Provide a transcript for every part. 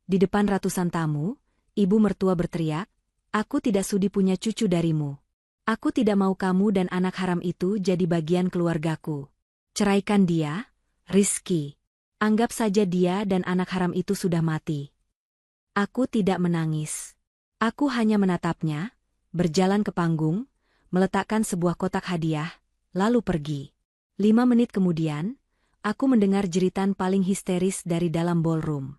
Di depan ratusan tamu, ibu mertua berteriak, "Aku tidak sudi punya cucu darimu. Aku tidak mau kamu dan anak haram itu jadi bagian keluargaku. Ceraikan dia, Rizky. Anggap saja dia dan anak haram itu sudah mati." Aku tidak menangis. Aku hanya menatapnya, berjalan ke panggung, meletakkan sebuah kotak hadiah, lalu pergi. 5 menit kemudian, aku mendengar jeritan paling histeris dari dalam ballroom.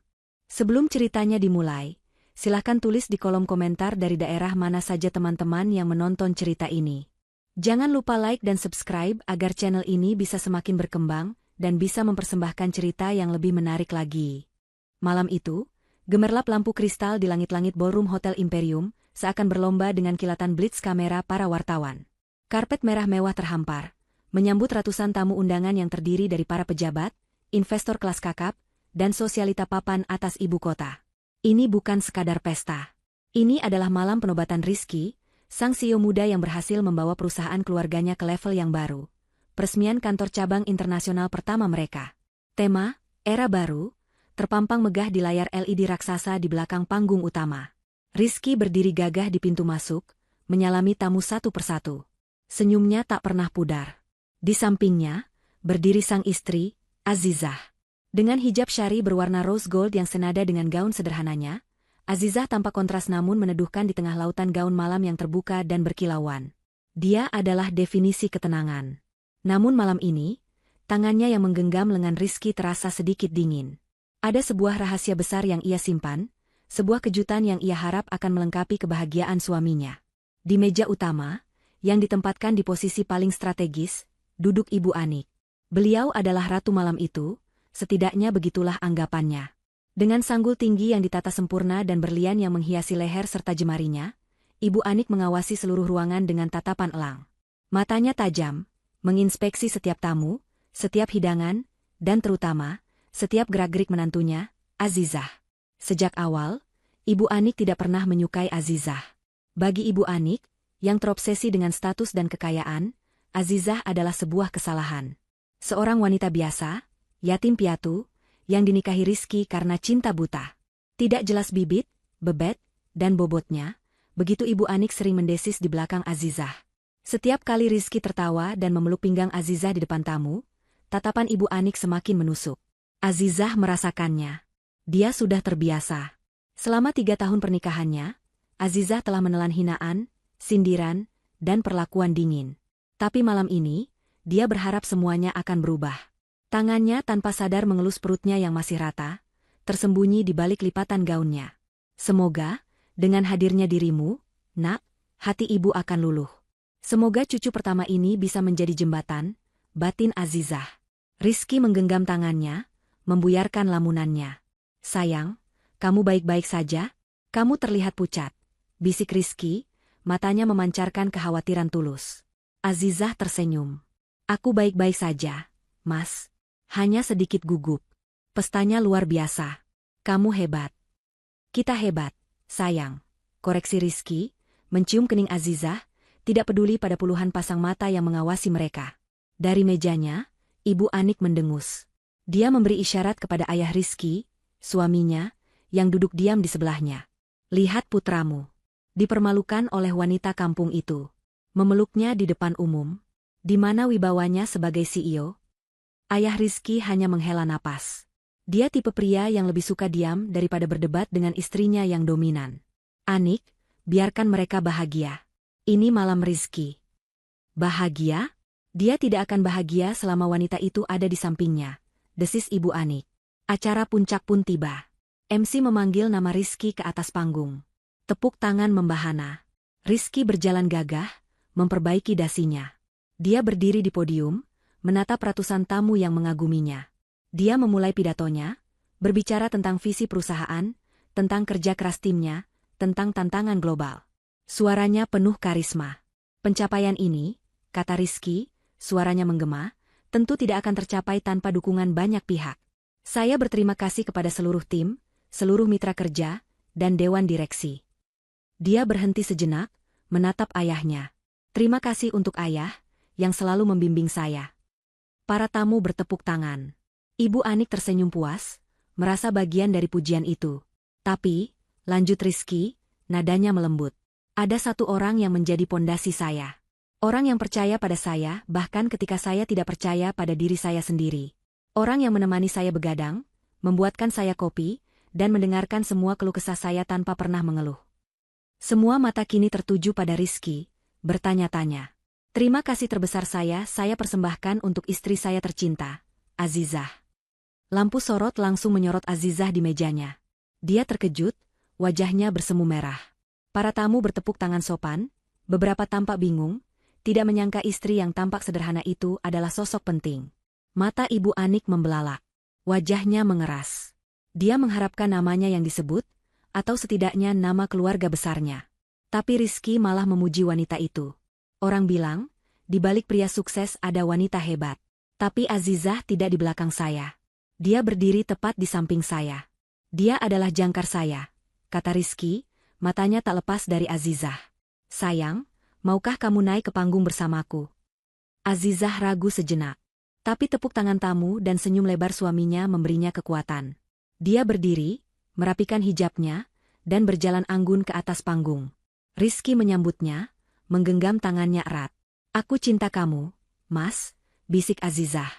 Sebelum ceritanya dimulai, silahkan tulis di kolom komentar dari daerah mana saja teman-teman yang menonton cerita ini. Jangan lupa like dan subscribe agar channel ini bisa semakin berkembang dan bisa mempersembahkan cerita yang lebih menarik lagi. Malam itu, gemerlap lampu kristal di langit-langit ballroom Hotel Imperium seakan berlomba dengan kilatan blitz kamera para wartawan. Karpet merah mewah terhampar, menyambut ratusan tamu undangan yang terdiri dari para pejabat, investor kelas kakap, dan sosialita papan atas ibu kota. Ini bukan sekadar pesta. Ini adalah malam penobatan Rizky, sang CEO muda yang berhasil membawa perusahaan keluarganya ke level yang baru. Peresmian kantor cabang internasional pertama mereka. Tema, Era Baru, terpampang megah di layar LED raksasa di belakang panggung utama. Rizky berdiri gagah di pintu masuk, menyalami tamu satu persatu. Senyumnya tak pernah pudar. Di sampingnya, berdiri sang istri, Azizah. Dengan hijab syari berwarna rose gold yang senada dengan gaun sederhananya, Azizah tampak kontras namun meneduhkan di tengah lautan gaun malam yang terbuka dan berkilauan. Dia adalah definisi ketenangan. Namun malam ini, tangannya yang menggenggam lengan Rizky terasa sedikit dingin. Ada sebuah rahasia besar yang ia simpan, sebuah kejutan yang ia harap akan melengkapi kebahagiaan suaminya. Di meja utama, yang ditempatkan di posisi paling strategis, duduk Ibu Anik. Beliau adalah ratu malam itu, setidaknya begitulah anggapannya. Dengan sanggul tinggi yang ditata sempurna dan berlian yang menghiasi leher serta jemarinya, Ibu Anik mengawasi seluruh ruangan dengan tatapan elang. Matanya tajam, menginspeksi setiap tamu, setiap hidangan, dan terutama, setiap gerak-gerik menantunya, Azizah. Sejak awal, Ibu Anik tidak pernah menyukai Azizah. Bagi Ibu Anik, yang terobsesi dengan status dan kekayaan, Azizah adalah sebuah kesalahan. Seorang wanita biasa, yatim piatu, yang dinikahi Rizky karena cinta buta. Tidak jelas bibit, bebet, dan bobotnya, begitu Ibu Anik sering mendesis di belakang Azizah. Setiap kali Rizky tertawa dan memeluk pinggang Azizah di depan tamu, tatapan Ibu Anik semakin menusuk. Azizah merasakannya. Dia sudah terbiasa. Selama 3 tahun pernikahannya, Azizah telah menelan hinaan, sindiran, dan perlakuan dingin. Tapi malam ini, dia berharap semuanya akan berubah. Tangannya tanpa sadar mengelus perutnya yang masih rata, tersembunyi di balik lipatan gaunnya. Semoga, dengan hadirnya dirimu, Nak, hati ibu akan luluh. Semoga cucu pertama ini bisa menjadi jembatan, batin Azizah. Rizky menggenggam tangannya, membuyarkan lamunannya. "Sayang, kamu baik-baik saja? Kamu terlihat pucat," bisik Rizky, matanya memancarkan kekhawatiran tulus. Azizah tersenyum. "Aku baik-baik saja, Mas. Hanya sedikit gugup. Pestanya luar biasa. Kamu hebat." "Kita hebat, sayang," koreksi Rizky, mencium kening Azizah, tidak peduli pada puluhan pasang mata yang mengawasi mereka. Dari mejanya, Ibu Anik mendengus. Dia memberi isyarat kepada ayah Rizky, suaminya, yang duduk diam di sebelahnya. "Lihat putramu. Dipermalukan oleh wanita kampung itu. Memeluknya di depan umum. Di mana wibawanya sebagai CEO?" Ayah Rizky hanya menghela napas. Dia tipe pria yang lebih suka diam daripada berdebat dengan istrinya yang dominan. "Anik, biarkan mereka bahagia. Ini malam Rizky." "Bahagia? Dia tidak akan bahagia selama wanita itu ada di sampingnya," desis Ibu Anik. Acara puncak pun tiba. MC memanggil nama Rizky ke atas panggung. Tepuk tangan membahana. Rizky berjalan gagah, memperbaiki dasinya. Dia berdiri di podium, menatap ratusan tamu yang mengaguminya. Dia memulai pidatonya, berbicara tentang visi perusahaan, tentang kerja keras timnya, tentang tantangan global. Suaranya penuh karisma. "Pencapaian ini," kata Rizky, suaranya menggema, "tentu tidak akan tercapai tanpa dukungan banyak pihak. Saya berterima kasih kepada seluruh tim, seluruh mitra kerja, dan dewan direksi." Dia berhenti sejenak, menatap ayahnya. "Terima kasih untuk ayah, yang selalu membimbing saya." Para tamu bertepuk tangan. Ibu Anik tersenyum puas, merasa bagian dari pujian itu. Tapi, lanjut Rizky, nadanya melembut. Ada satu orang yang menjadi pondasi saya. Orang yang percaya pada saya bahkan ketika saya tidak percaya pada diri saya sendiri. Orang yang menemani saya begadang, membuatkan saya kopi, dan mendengarkan semua keluh kesah saya tanpa pernah mengeluh. Semua mata kini tertuju pada Rizky, bertanya-tanya. Terima kasih terbesar saya persembahkan untuk istri saya tercinta, Azizah. Lampu sorot langsung menyorot Azizah di mejanya. Dia terkejut, wajahnya bersemu merah. Para tamu bertepuk tangan sopan, beberapa tampak bingung, tidak menyangka istri yang tampak sederhana itu adalah sosok penting. Mata Ibu Anik membelalak. Wajahnya mengeras. Dia mengharapkan namanya yang disebut, atau setidaknya nama keluarga besarnya. Tapi Rizky malah memuji wanita itu. Orang bilang, di balik pria sukses ada wanita hebat. Tapi Azizah tidak di belakang saya. Dia berdiri tepat di samping saya. Dia adalah jangkar saya, kata Rizky, matanya tak lepas dari Azizah. Sayang, maukah kamu naik ke panggung bersamaku? Azizah ragu sejenak. Tapi tepuk tangan tamu dan senyum lebar suaminya memberinya kekuatan. Dia berdiri, merapikan hijabnya, dan berjalan anggun ke atas panggung. Rizky menyambutnya, menggenggam tangannya erat. Aku cinta kamu, Mas, bisik Azizah.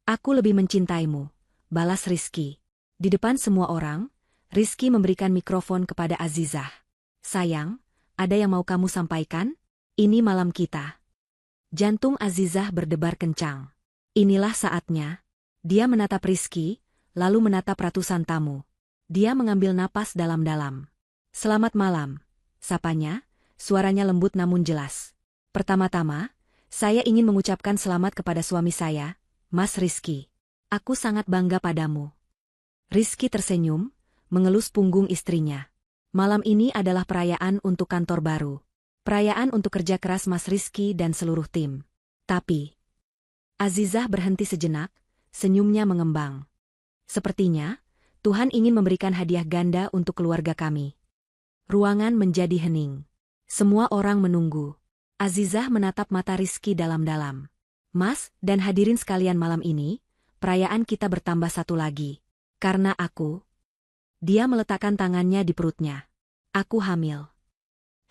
Aku lebih mencintaimu, balas Rizky. Di depan semua orang, Rizky memberikan mikrofon kepada Azizah. Sayang, ada yang mau kamu sampaikan? Ini malam kita. Jantung Azizah berdebar kencang. Inilah saatnya. Dia menatap Rizky, lalu menatap ratusan tamu. Dia mengambil napas dalam-dalam. Selamat malam, sapanya, suaranya lembut namun jelas. Pertama-tama, saya ingin mengucapkan selamat kepada suami saya, Mas Rizky. Aku sangat bangga padamu. Rizky tersenyum, mengelus punggung istrinya. Malam ini adalah perayaan untuk kantor baru. Perayaan untuk kerja keras Mas Rizky dan seluruh tim. Tapi, Azizah berhenti sejenak, senyumnya mengembang. Sepertinya, Tuhan ingin memberikan hadiah ganda untuk keluarga kami. Ruangan menjadi hening. Semua orang menunggu. Azizah menatap mata Rizky dalam-dalam. Mas dan hadirin sekalian malam ini, perayaan kita bertambah satu lagi. Karena aku. Dia meletakkan tangannya di perutnya. Aku hamil.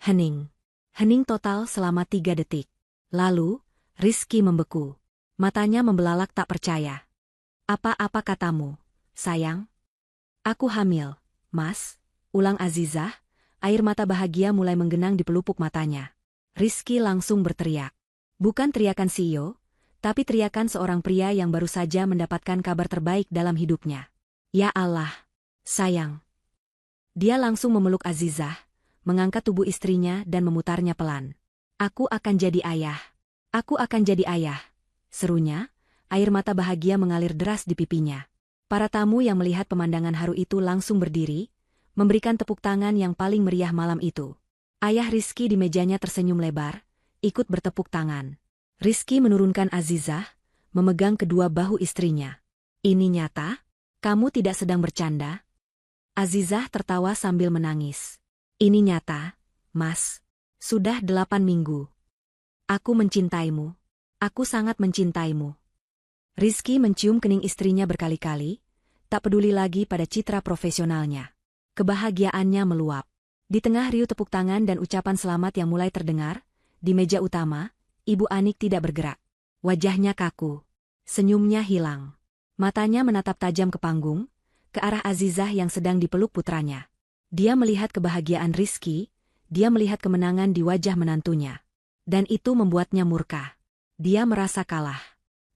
Hening. Hening total selama 3 detik. Lalu, Rizky membeku. Matanya membelalak tak percaya. Apa-apa katamu, sayang? Aku hamil, Mas, ulang Azizah, air mata bahagia mulai menggenang di pelupuk matanya. Rizky langsung berteriak. Bukan teriakan CEO, tapi teriakan seorang pria yang baru saja mendapatkan kabar terbaik dalam hidupnya. Ya Allah, sayang. Dia langsung memeluk Azizah, mengangkat tubuh istrinya dan memutarnya pelan. Aku akan jadi ayah. Aku akan jadi ayah. Serunya, air mata bahagia mengalir deras di pipinya. Para tamu yang melihat pemandangan haru itu langsung berdiri, memberikan tepuk tangan yang paling meriah malam itu. Ayah Rizky di mejanya tersenyum lebar, ikut bertepuk tangan. Rizky menurunkan Azizah, memegang kedua bahu istrinya. Ini nyata? Kamu tidak sedang bercanda? Azizah tertawa sambil menangis. Ini nyata, Mas. Sudah 8 minggu. Aku mencintaimu. Aku sangat mencintaimu. Rizky mencium kening istrinya berkali-kali, tak peduli lagi pada citra profesionalnya. Kebahagiaannya meluap. Di tengah riuh tepuk tangan dan ucapan selamat yang mulai terdengar, di meja utama, Ibu Anik tidak bergerak. Wajahnya kaku. Senyumnya hilang. Matanya menatap tajam ke panggung, ke arah Azizah yang sedang dipeluk putranya. Dia melihat kebahagiaan Rizky, dia melihat kemenangan di wajah menantunya. Dan itu membuatnya murka. Dia merasa kalah.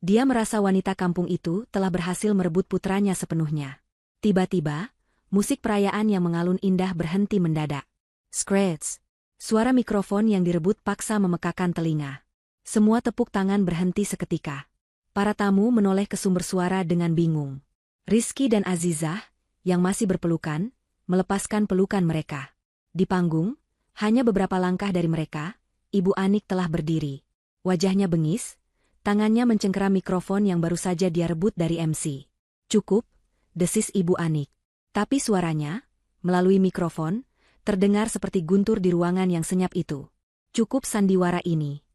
Dia merasa wanita kampung itu telah berhasil merebut putranya sepenuhnya. Tiba-tiba, musik perayaan yang mengalun indah berhenti mendadak. Scratch. Suara mikrofon yang direbut paksa memekakan telinga. Semua tepuk tangan berhenti seketika. Para tamu menoleh ke sumber suara dengan bingung. Rizky dan Azizah, yang masih berpelukan, melepaskan pelukan mereka. Di panggung, hanya beberapa langkah dari mereka, Ibu Anik telah berdiri. Wajahnya bengis, tangannya mencengkeram mikrofon yang baru saja dia rebut dari MC. Cukup, desis Ibu Anik. Tapi suaranya, melalui mikrofon, terdengar seperti guntur di ruangan yang senyap itu. Cukup sandiwara ini.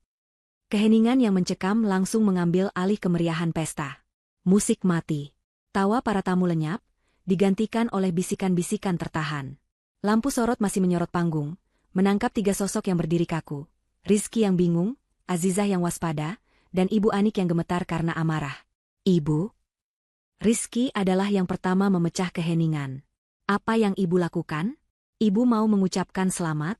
Keheningan yang mencekam langsung mengambil alih kemeriahan pesta. Musik mati. Tawa para tamu lenyap, digantikan oleh bisikan-bisikan tertahan. Lampu sorot masih menyorot panggung, menangkap 3 sosok yang berdiri kaku. Rizky yang bingung, Azizah yang waspada, dan Ibu Anik yang gemetar karena amarah. Ibu? Rizky adalah yang pertama memecah keheningan. Apa yang ibu lakukan? Ibu mau mengucapkan selamat?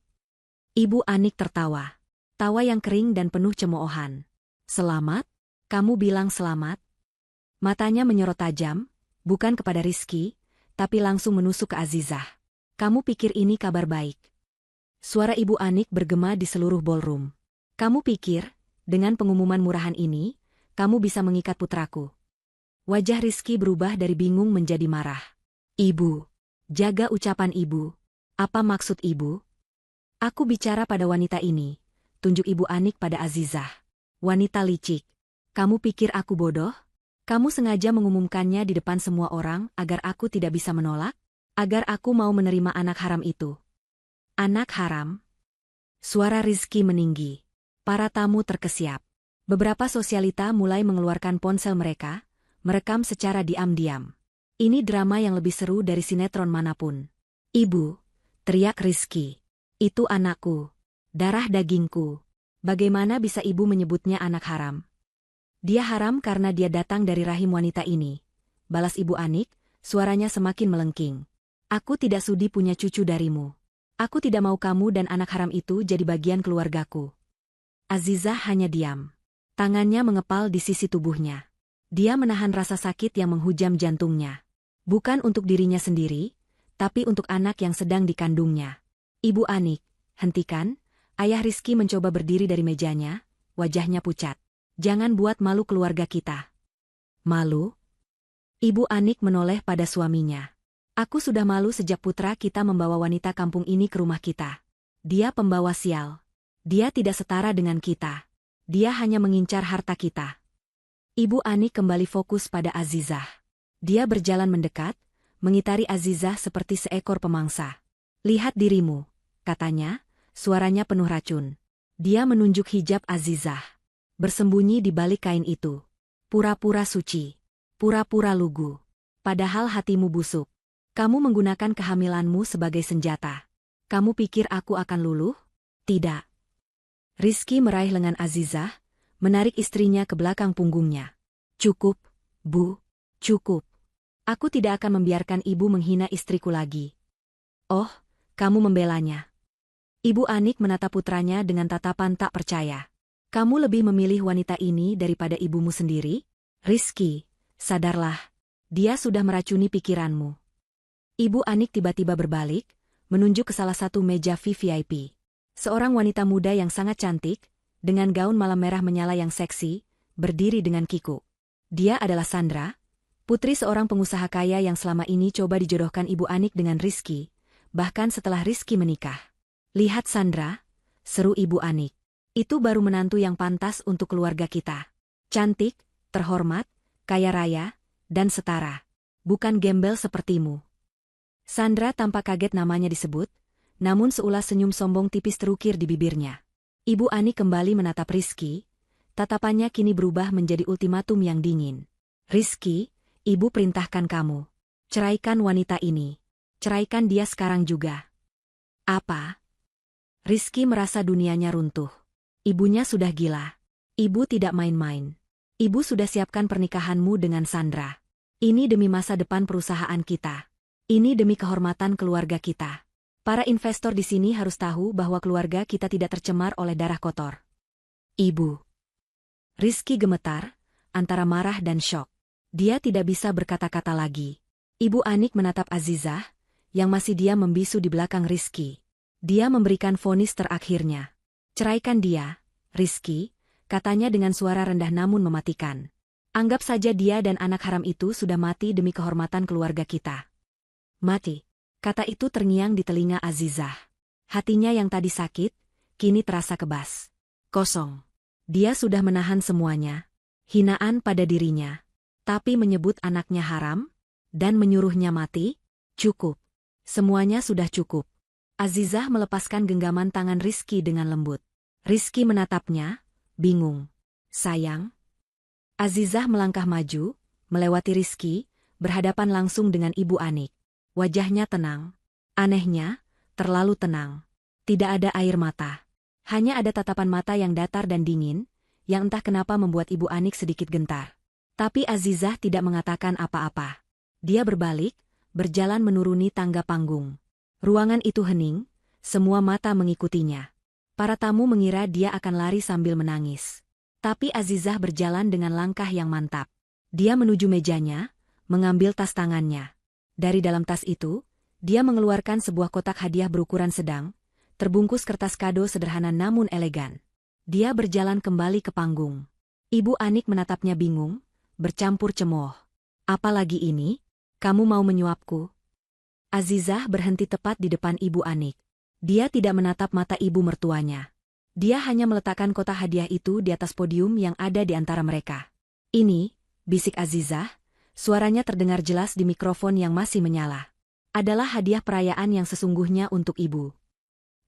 Ibu Anik tertawa. Tawa yang kering dan penuh cemoohan. Selamat? Kamu bilang selamat? Matanya menyorot tajam, bukan kepada Rizky, tapi langsung menusuk ke Azizah. Kamu pikir ini kabar baik? Suara Ibu Anik bergema di seluruh ballroom. Kamu pikir, dengan pengumuman murahan ini, kamu bisa mengikat putraku? Wajah Rizky berubah dari bingung menjadi marah. Ibu, jaga ucapan ibu. Apa maksud ibu? Aku bicara pada wanita ini, tunjuk Ibu Anik pada Azizah. Wanita licik. Kamu pikir aku bodoh? Kamu sengaja mengumumkannya di depan semua orang agar aku tidak bisa menolak? Agar aku mau menerima anak haram itu. Anak haram? Suara Rizky meninggi. Para tamu terkesiap. Beberapa sosialita mulai mengeluarkan ponsel mereka, merekam secara diam-diam. Ini drama yang lebih seru dari sinetron manapun. Ibu, teriak Rizky. Itu anakku. Darah dagingku. Bagaimana bisa ibu menyebutnya anak haram? Dia haram karena dia datang dari rahim wanita ini. Balas Ibu Anik, suaranya semakin melengking. Aku tidak sudi punya cucu darimu. Aku tidak mau kamu dan anak haram itu jadi bagian keluargaku. Azizah hanya diam. Tangannya mengepal di sisi tubuhnya. Dia menahan rasa sakit yang menghujam jantungnya. Bukan untuk dirinya sendiri, tapi untuk anak yang sedang dikandungnya. Ibu Anik, hentikan. Ayah Rizky mencoba berdiri dari mejanya, wajahnya pucat. Jangan buat malu keluarga kita. Malu? Ibu Anik menoleh pada suaminya. Aku sudah malu sejak putra kita membawa wanita kampung ini ke rumah kita. Dia pembawa sial. Dia tidak setara dengan kita. Dia hanya mengincar harta kita. Ibu Anik kembali fokus pada Azizah. Dia berjalan mendekat, mengitari Azizah seperti seekor pemangsa. Lihat dirimu, katanya, suaranya penuh racun. Dia menunjuk hijab Azizah. Bersembunyi di balik kain itu. Pura-pura suci. Pura-pura lugu. Padahal hatimu busuk. Kamu menggunakan kehamilanmu sebagai senjata. Kamu pikir aku akan luluh? Tidak. Rizky meraih lengan Azizah, menarik istrinya ke belakang punggungnya. Cukup, Bu. Cukup. Aku tidak akan membiarkan ibu menghina istriku lagi. Oh, kamu membelanya. Ibu Anik menatap putranya dengan tatapan tak percaya. Kamu lebih memilih wanita ini daripada ibumu sendiri? Rizky, sadarlah. Dia sudah meracuni pikiranmu. Ibu Anik tiba-tiba berbalik, menunjuk ke salah satu meja VVIP. Seorang wanita muda yang sangat cantik, dengan gaun malam merah menyala yang seksi, berdiri dengan kikuk. Dia adalah Sandra, putri seorang pengusaha kaya yang selama ini coba dijodohkan Ibu Anik dengan Rizky, bahkan setelah Rizky menikah. Lihat Sandra, seru Ibu Anik. Itu baru menantu yang pantas untuk keluarga kita. Cantik, terhormat, kaya raya, dan setara. Bukan gembel sepertimu. Sandra tampak kaget namanya disebut, namun seulas senyum sombong tipis terukir di bibirnya. Ibu Anik kembali menatap Rizky, tatapannya kini berubah menjadi ultimatum yang dingin. Rizky, ibu perintahkan kamu. Ceraikan wanita ini. Ceraikan dia sekarang juga. Apa? Rizky merasa dunianya runtuh. Ibunya sudah gila. Ibu tidak main-main. Ibu sudah siapkan pernikahanmu dengan Sandra. Ini demi masa depan perusahaan kita. Ini demi kehormatan keluarga kita. Para investor di sini harus tahu bahwa keluarga kita tidak tercemar oleh darah kotor. Ibu. Rizky gemetar, antara marah dan syok. Dia tidak bisa berkata-kata lagi. Ibu Anik menatap Azizah, yang masih diam membisu di belakang Rizky. Dia memberikan vonis terakhirnya. Ceraikan dia, Rizky, katanya dengan suara rendah namun mematikan. Anggap saja dia dan anak haram itu sudah mati demi kehormatan keluarga kita. Mati. Kata itu terngiang di telinga Azizah. Hatinya yang tadi sakit, kini terasa kebas. Kosong. Dia sudah menahan semuanya. Hinaan pada dirinya. Tapi menyebut anaknya haram, dan menyuruhnya mati, cukup. Semuanya sudah cukup. Azizah melepaskan genggaman tangan Rizky dengan lembut. Rizky menatapnya, bingung. Sayang. Azizah melangkah maju, melewati Rizky, berhadapan langsung dengan Ibu Anik. Wajahnya tenang. Anehnya, Terlalu tenang. Tidak ada air mata. Hanya ada tatapan mata yang datar dan dingin, yang entah kenapa membuat Ibu Anik sedikit gentar. Tapi Azizah tidak mengatakan apa-apa. Dia berbalik, berjalan menuruni tangga panggung. Ruangan itu hening, semua mata mengikutinya. Para tamu mengira dia akan lari sambil menangis. Tapi Azizah berjalan dengan langkah yang mantap. Dia menuju mejanya, mengambil tas tangannya. Dari dalam tas itu, dia mengeluarkan sebuah kotak hadiah berukuran sedang, terbungkus kertas kado sederhana namun elegan. Dia berjalan kembali ke panggung. Ibu Anik menatapnya bingung, bercampur cemooh. Apalagi ini? Kamu mau menyuapku? Azizah berhenti tepat di depan Ibu Anik. Dia tidak menatap mata ibu mertuanya. Dia hanya meletakkan kotak hadiah itu di atas podium yang ada di antara mereka. Ini, bisik Azizah, suaranya terdengar jelas di mikrofon yang masih menyala. Adalah hadiah perayaan yang sesungguhnya untuk ibu.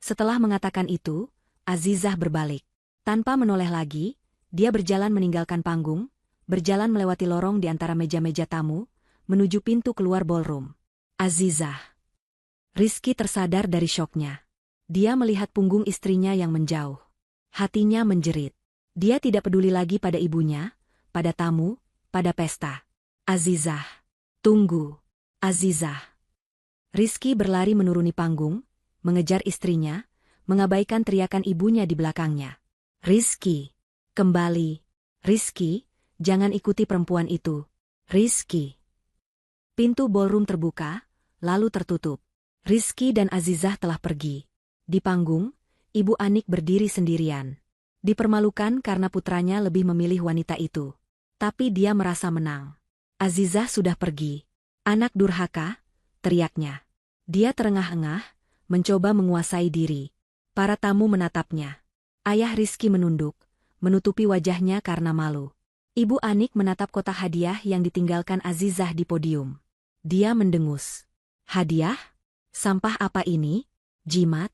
Setelah mengatakan itu, Azizah berbalik. Tanpa menoleh lagi, dia berjalan meninggalkan panggung, berjalan melewati lorong di antara meja-meja tamu, menuju pintu keluar ballroom. Azizah. Rizky tersadar dari syoknya. Dia melihat punggung istrinya yang menjauh. Hatinya menjerit. Dia tidak peduli lagi pada ibunya, pada tamu, pada pesta. Azizah. Tunggu. Azizah. Rizky berlari menuruni panggung, mengejar istrinya, mengabaikan teriakan ibunya di belakangnya. Rizky. Kembali. Rizky, jangan ikuti perempuan itu. Rizky. Pintu ballroom terbuka, lalu tertutup. Rizky dan Azizah telah pergi. Di panggung, Ibu Anik berdiri sendirian. Dipermalukan karena putranya lebih memilih wanita itu. Tapi dia merasa menang. Azizah sudah pergi. Anak durhaka, teriaknya. Dia terengah-engah, mencoba menguasai diri. Para tamu menatapnya. Ayah Rizky menunduk, menutupi wajahnya karena malu. Ibu Anik menatap kotak hadiah yang ditinggalkan Azizah di podium. Dia mendengus. Hadiah? Sampah apa ini? Jimat?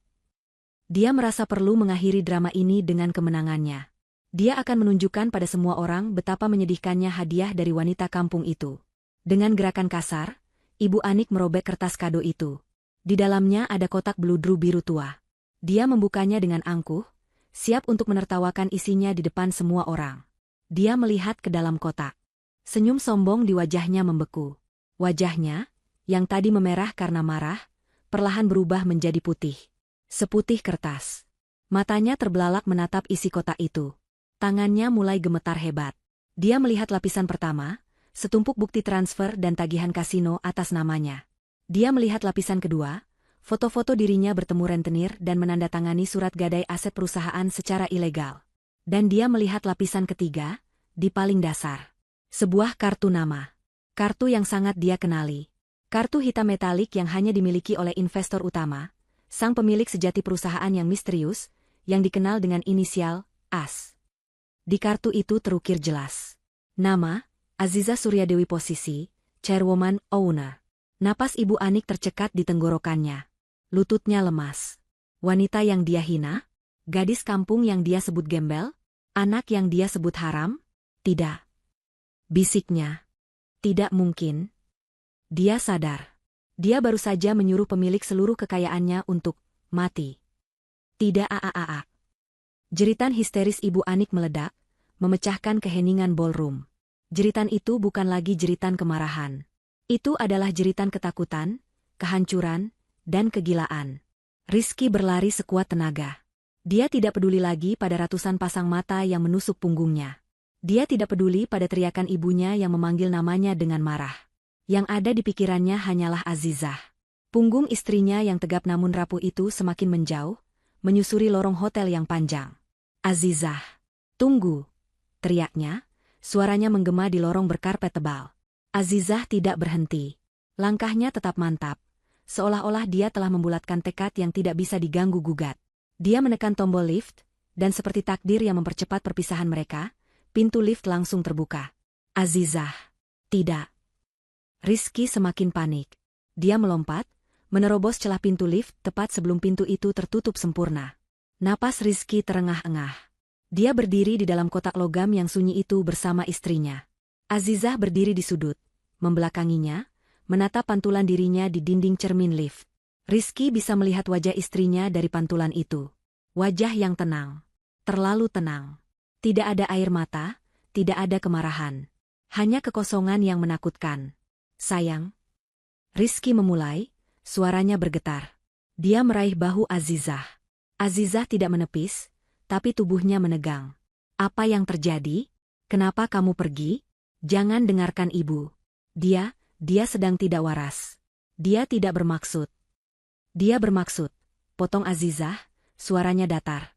Dia merasa perlu mengakhiri drama ini dengan kemenangannya. Dia akan menunjukkan pada semua orang betapa menyedihkannya hadiah dari wanita kampung itu. Dengan gerakan kasar, Ibu Anik merobek kertas kado itu. Di dalamnya ada kotak beludru biru tua. Dia membukanya dengan angkuh, siap untuk menertawakan isinya di depan semua orang. Dia melihat ke dalam kotak. Senyum sombong di wajahnya membeku. Wajahnya, yang tadi memerah karena marah, perlahan berubah menjadi putih. Seputih kertas. Matanya terbelalak menatap isi kotak itu. Tangannya mulai gemetar hebat. Dia melihat lapisan pertama, setumpuk bukti transfer dan tagihan kasino atas namanya. Dia melihat lapisan kedua, foto-foto dirinya bertemu rentenir dan menandatangani surat gadai aset perusahaan secara ilegal. Dan dia melihat lapisan ketiga, di paling dasar. Sebuah kartu nama. Kartu yang sangat dia kenali. Kartu hitam metalik yang hanya dimiliki oleh investor utama, sang pemilik sejati perusahaan yang misterius, yang dikenal dengan inisial AS. Di kartu itu terukir jelas. Nama, Azizah Suryadewi posisi, Chairwoman Owner. Napas Ibu Anik tercekat di tenggorokannya. Lututnya lemas. Wanita yang dia hina? Gadis kampung yang dia sebut gembel? Anak yang dia sebut haram? Tidak. Bisiknya. Tidak mungkin. Dia sadar. Dia baru saja menyuruh pemilik seluruh kekayaannya untuk mati. Tidak aaaa. Jeritan histeris Ibu Anik meledak, memecahkan keheningan ballroom. Jeritan itu bukan lagi jeritan kemarahan. Itu adalah jeritan ketakutan, kehancuran, dan kegilaan. Rizky berlari sekuat tenaga. Dia tidak peduli lagi pada ratusan pasang mata yang menusuk punggungnya. Dia tidak peduli pada teriakan ibunya yang memanggil namanya dengan marah. Yang ada di pikirannya hanyalah Azizah. Punggung istrinya yang tegap namun rapuh itu semakin menjauh, menyusuri lorong hotel yang panjang. Azizah. Tunggu. Teriaknya, suaranya menggema di lorong berkarpet tebal. Azizah tidak berhenti. Langkahnya tetap mantap, seolah-olah dia telah membulatkan tekad yang tidak bisa diganggu-gugat. Dia menekan tombol lift, dan seperti takdir yang mempercepat perpisahan mereka, pintu lift langsung terbuka. Azizah. Tidak. Rizky semakin panik. Dia melompat, menerobos celah pintu lift tepat sebelum pintu itu tertutup sempurna. Napas Rizky terengah-engah. Dia berdiri di dalam kotak logam yang sunyi itu bersama istrinya. Azizah berdiri di sudut, membelakanginya, menatap pantulan dirinya di dinding cermin lift. Rizky bisa melihat wajah istrinya dari pantulan itu. Wajah yang tenang. Terlalu tenang. Tidak ada air mata, tidak ada kemarahan. Hanya kekosongan yang menakutkan. Sayang. Rizky memulai, suaranya bergetar. Dia meraih bahu Azizah. Azizah tidak menepis, tapi tubuhnya menegang. Apa yang terjadi? Kenapa kamu pergi? Jangan dengarkan ibu. Dia sedang tidak waras. Dia tidak bermaksud. Dia bermaksud, potong Azizah, suaranya datar.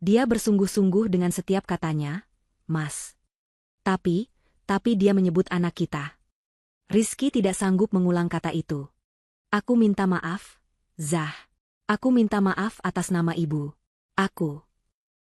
Dia bersungguh-sungguh dengan setiap katanya, Mas. Tapi dia menyebut anak kita. Rizky tidak sanggup mengulang kata itu. Aku minta maaf, Zah. Aku minta maaf atas nama ibu. Aku.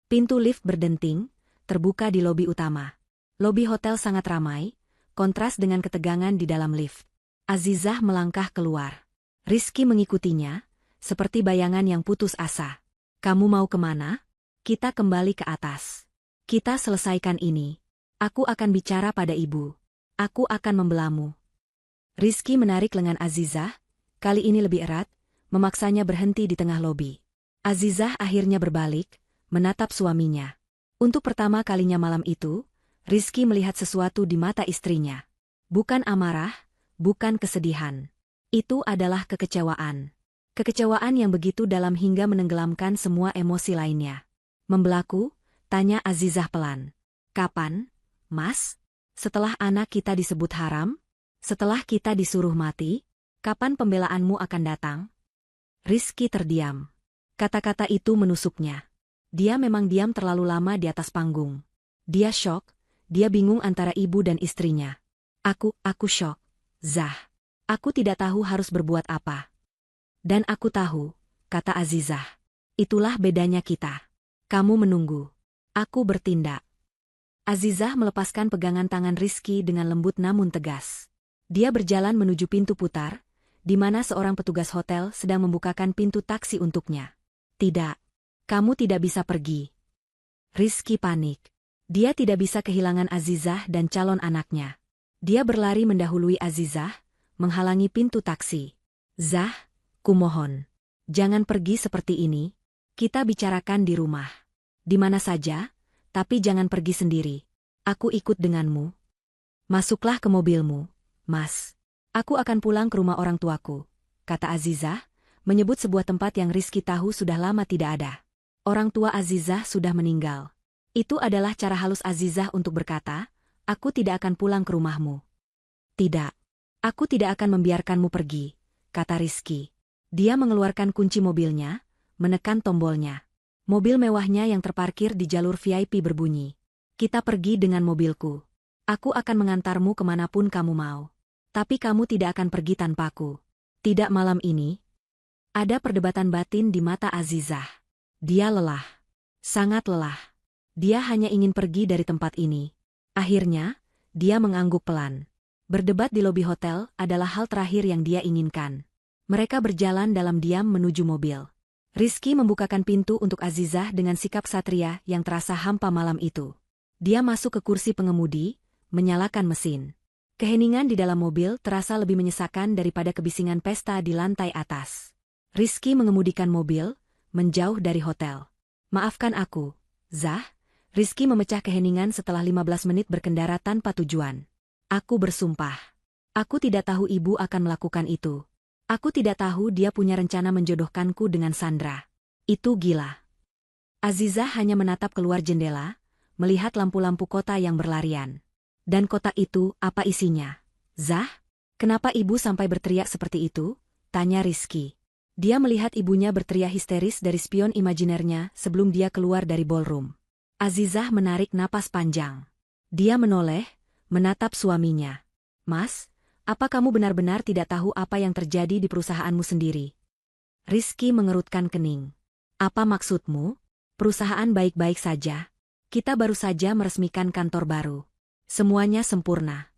Pintu lift berdenting, terbuka di lobi utama. Lobi hotel sangat ramai, kontras dengan ketegangan di dalam lift. Azizah melangkah keluar. Rizky mengikutinya, seperti bayangan yang putus asa. Kamu mau kemana? Kita kembali ke atas. Kita selesaikan ini. Aku akan bicara pada ibu. Aku akan membelamu. Rizky menarik lengan Azizah, kali ini lebih erat, memaksanya berhenti di tengah lobi. Azizah akhirnya berbalik, menatap suaminya. Untuk pertama kalinya malam itu, Rizky melihat sesuatu di mata istrinya. Bukan amarah, bukan kesedihan. Itu adalah kekecewaan. Kekecewaan yang begitu dalam hingga menenggelamkan semua emosi lainnya. Membelaku, tanya Azizah pelan. Kapan, Mas? Setelah anak kita disebut haram? Setelah kita disuruh mati? Kapan pembelaanmu akan datang? Rizky terdiam. Kata-kata itu menusuknya. Dia memang diam terlalu lama di atas panggung. Dia syok, dia bingung antara ibu dan istrinya. Aku syok, Zah. Aku tidak tahu harus berbuat apa. Dan aku tahu, kata Azizah. Itulah bedanya kita. Kamu menunggu. Aku bertindak. Azizah melepaskan pegangan tangan Rizky dengan lembut namun tegas. Dia berjalan menuju pintu putar, di mana seorang petugas hotel sedang membukakan pintu taksi untuknya. Tidak. Kamu tidak bisa pergi. Rizky panik. Dia tidak bisa kehilangan Azizah dan calon anaknya. Dia berlari mendahului Azizah, menghalangi pintu taksi. Zah, kumohon. Jangan pergi seperti ini. Kita bicarakan di rumah. Di mana saja, tapi jangan pergi sendiri. Aku ikut denganmu. Masuklah ke mobilmu, Mas. Aku akan pulang ke rumah orang tuaku, kata Azizah, menyebut sebuah tempat yang Rizky tahu sudah lama tidak ada. Orang tua Azizah sudah meninggal. Itu adalah cara halus Azizah untuk berkata, aku tidak akan pulang ke rumahmu. Tidak. Aku tidak akan membiarkanmu pergi, kata Rizky. Dia mengeluarkan kunci mobilnya, menekan tombolnya. Mobil mewahnya yang terparkir di jalur VIP berbunyi. Kita pergi dengan mobilku. Aku akan mengantarmu kemanapun kamu mau. Tapi kamu tidak akan pergi tanpaku. Tidak malam ini. Ada perdebatan batin di mata Azizah. Dia lelah. Sangat lelah. Dia hanya ingin pergi dari tempat ini. Akhirnya, dia mengangguk pelan. Berdebat di lobi hotel adalah hal terakhir yang dia inginkan. Mereka berjalan dalam diam menuju mobil. Rizky membukakan pintu untuk Azizah dengan sikap satria yang terasa hampa malam itu. Dia masuk ke kursi pengemudi, menyalakan mesin. Keheningan di dalam mobil terasa lebih menyesakan daripada kebisingan pesta di lantai atas. Rizky mengemudikan mobil, menjauh dari hotel. Maafkan aku, Zah. Rizky memecah keheningan setelah 15 menit berkendara tanpa tujuan. Aku bersumpah. Aku tidak tahu ibu akan melakukan itu. Aku tidak tahu dia punya rencana menjodohkanku dengan Sandra. Itu gila. Azizah hanya menatap keluar jendela, melihat lampu-lampu kota yang berlarian. Dan kota itu apa isinya? Zah? Kenapa ibu sampai berteriak seperti itu? Tanya Rizky. Dia melihat ibunya berteriak histeris dari spion imajinernya sebelum dia keluar dari ballroom. Azizah menarik napas panjang. Dia menoleh, menatap suaminya. Mas, apa kamu benar-benar tidak tahu apa yang terjadi di perusahaanmu sendiri? Rizky mengerutkan kening. Apa maksudmu? Perusahaan baik-baik saja. Kita baru saja meresmikan kantor baru. Semuanya sempurna.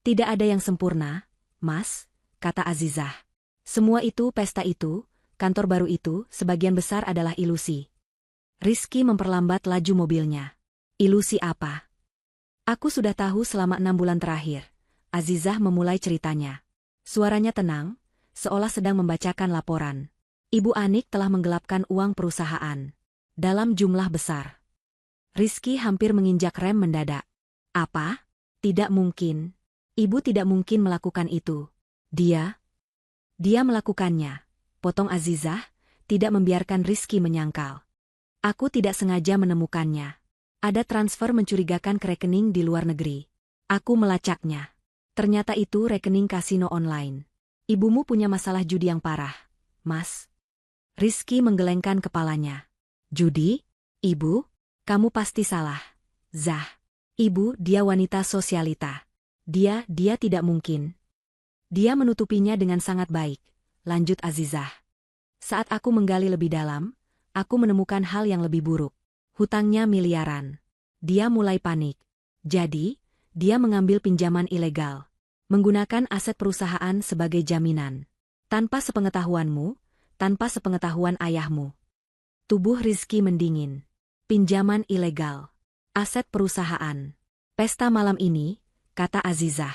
Tidak ada yang sempurna, Mas, kata Azizah. Semua itu, pesta itu, kantor baru itu, sebagian besar adalah ilusi. Rizky memperlambat laju mobilnya. Ilusi apa? Aku sudah tahu selama 6 bulan terakhir. Azizah memulai ceritanya. Suaranya tenang, seolah sedang membacakan laporan. Ibu Anik telah menggelapkan uang perusahaan dalam jumlah besar. Rizky hampir menginjak rem mendadak. Apa? Tidak mungkin. Ibu tidak mungkin melakukan itu. Dia melakukannya. Potong Azizah, tidak membiarkan Rizky menyangkal. Aku tidak sengaja menemukannya. Ada transfer mencurigakan ke rekening di luar negeri. Aku melacaknya. Ternyata itu rekening kasino online. Ibumu punya masalah judi yang parah, Mas. Rizky menggelengkan kepalanya. Judi? Ibu? Kamu pasti salah. Zah. Ibu, dia wanita sosialita. Dia tidak mungkin. Dia menutupinya dengan sangat baik, lanjut Azizah. Saat aku menggali lebih dalam, aku menemukan hal yang lebih buruk. Hutangnya miliaran. Dia mulai panik. Jadi, dia mengambil pinjaman ilegal. Menggunakan aset perusahaan sebagai jaminan. Tanpa sepengetahuanmu, tanpa sepengetahuan ayahmu. Tubuh Rizky mendingin. Pinjaman ilegal. Aset perusahaan. Pesta malam ini, kata Azizah.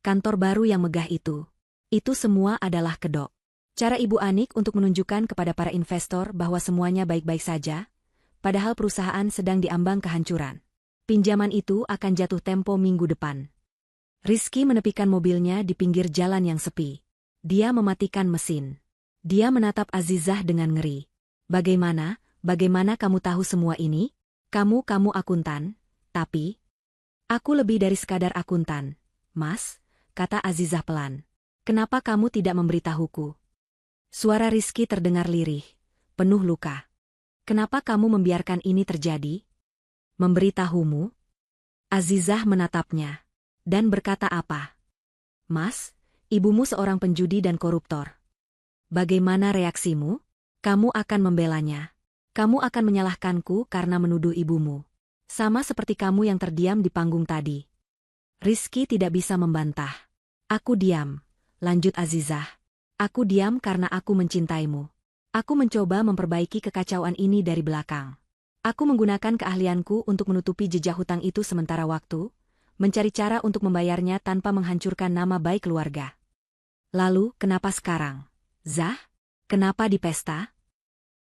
Kantor baru yang megah itu. Itu semua adalah kedok. Cara Ibu Anik untuk menunjukkan kepada para investor bahwa semuanya baik-baik saja, padahal perusahaan sedang diambang kehancuran. Pinjaman itu akan jatuh tempo minggu depan. Rizky menepikan mobilnya di pinggir jalan yang sepi. Dia mematikan mesin. Dia menatap Azizah dengan ngeri. Bagaimana kamu tahu semua ini? Kamu akuntan, tapi... Aku lebih dari sekadar akuntan, Mas, kata Azizah pelan. Kenapa kamu tidak memberitahuku? Suara Rizky terdengar lirih, penuh luka. Kenapa kamu membiarkan ini terjadi? Memberitahumu? Azizah menatapnya. Dan berkata apa? Mas, ibumu seorang penjudi dan koruptor. Bagaimana reaksimu? Kamu akan membelanya. Kamu akan menyalahkanku karena menuduh ibumu. Sama seperti kamu yang terdiam di panggung tadi. Rizky tidak bisa membantah. Aku diam, lanjut Azizah. Aku diam karena aku mencintaimu. Aku mencoba memperbaiki kekacauan ini dari belakang. Aku menggunakan keahlianku untuk menutupi jejak hutang itu sementara waktu, mencari cara untuk membayarnya tanpa menghancurkan nama baik keluarga. Lalu, kenapa sekarang? Zah? Kenapa di pesta?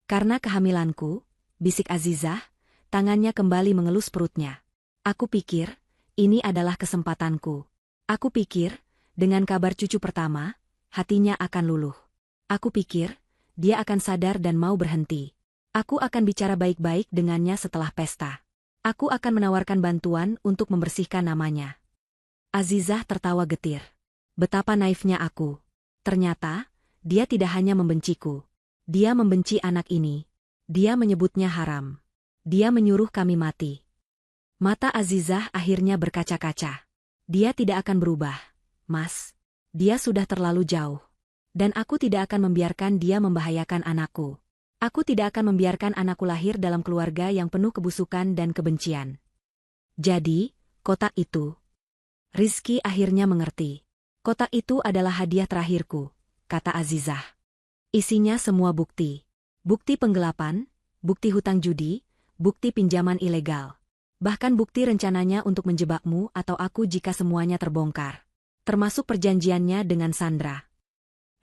Karena kehamilanku, bisik Azizah, tangannya kembali mengelus perutnya. Aku pikir, ini adalah kesempatanku. Aku pikir, dengan kabar cucu pertama, hatinya akan luluh. Aku pikir, dia akan sadar dan mau berhenti. Aku akan bicara baik-baik dengannya setelah pesta. Aku akan menawarkan bantuan untuk membersihkan namanya. Azizah tertawa getir. Betapa naifnya aku. Ternyata, dia tidak hanya membenciku. Dia membenci anak ini. Dia menyebutnya haram. Dia menyuruh kami mati. Mata Azizah akhirnya berkaca-kaca. Dia tidak akan berubah, Mas. Dia sudah terlalu jauh. Dan aku tidak akan membiarkan dia membahayakan anakku. Aku tidak akan membiarkan anakku lahir dalam keluarga yang penuh kebusukan dan kebencian. Jadi, kotak itu. Rizky akhirnya mengerti. Kotak itu adalah hadiah terakhirku, kata Azizah. Isinya semua bukti. Bukti penggelapan, bukti hutang judi, bukti pinjaman ilegal. Bahkan bukti rencananya untuk menjebakmu atau aku jika semuanya terbongkar. Termasuk perjanjiannya dengan Sandra.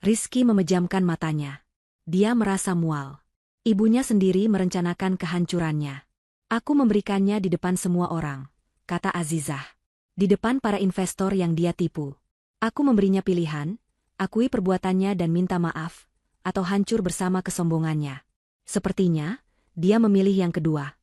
Rizky memejamkan matanya. Dia merasa mual. Ibunya sendiri merencanakan kehancurannya. Aku memberikannya di depan semua orang, kata Azizah. Di depan para investor yang dia tipu. Aku memberinya pilihan, akui perbuatannya dan minta maaf, atau hancur bersama kesombongannya. Sepertinya, dia memilih yang kedua.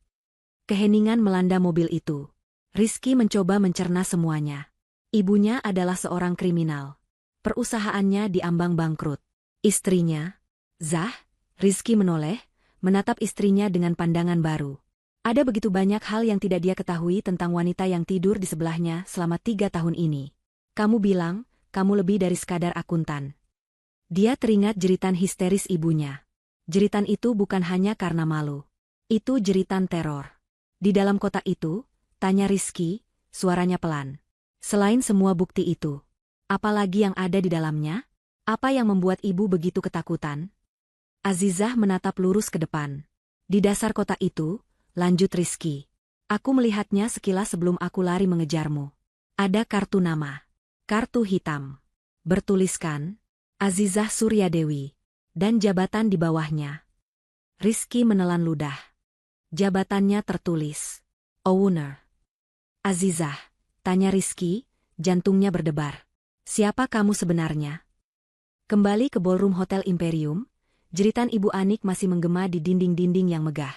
Keheningan melanda mobil itu. Rizky mencoba mencerna semuanya. Ibunya adalah seorang kriminal. Perusahaannya diambang bangkrut. Istrinya, Zah, Rizky menoleh, menatap istrinya dengan pandangan baru. Ada begitu banyak hal yang tidak dia ketahui tentang wanita yang tidur di sebelahnya selama 3 tahun ini. Kamu bilang, kamu lebih dari sekadar akuntan. Dia teringat jeritan histeris ibunya. Jeritan itu bukan hanya karena malu. Itu jeritan teror. Di dalam kotak itu, tanya Rizky, suaranya pelan. Selain semua bukti itu, apa lagi yang ada di dalamnya? Apa yang membuat ibu begitu ketakutan? Azizah menatap lurus ke depan. Di dasar kotak itu, lanjut Rizky. Aku melihatnya sekilas sebelum aku lari mengejarmu. Ada kartu nama. Kartu hitam. Bertuliskan, Azizah Suryadewi. Dan jabatan di bawahnya. Rizky menelan ludah. Jabatannya tertulis. Owner. Azizah, tanya Rizky, jantungnya berdebar. Siapa kamu sebenarnya? Kembali ke ballroom Hotel Imperium, jeritan Ibu Anik masih menggema di dinding-dinding yang megah.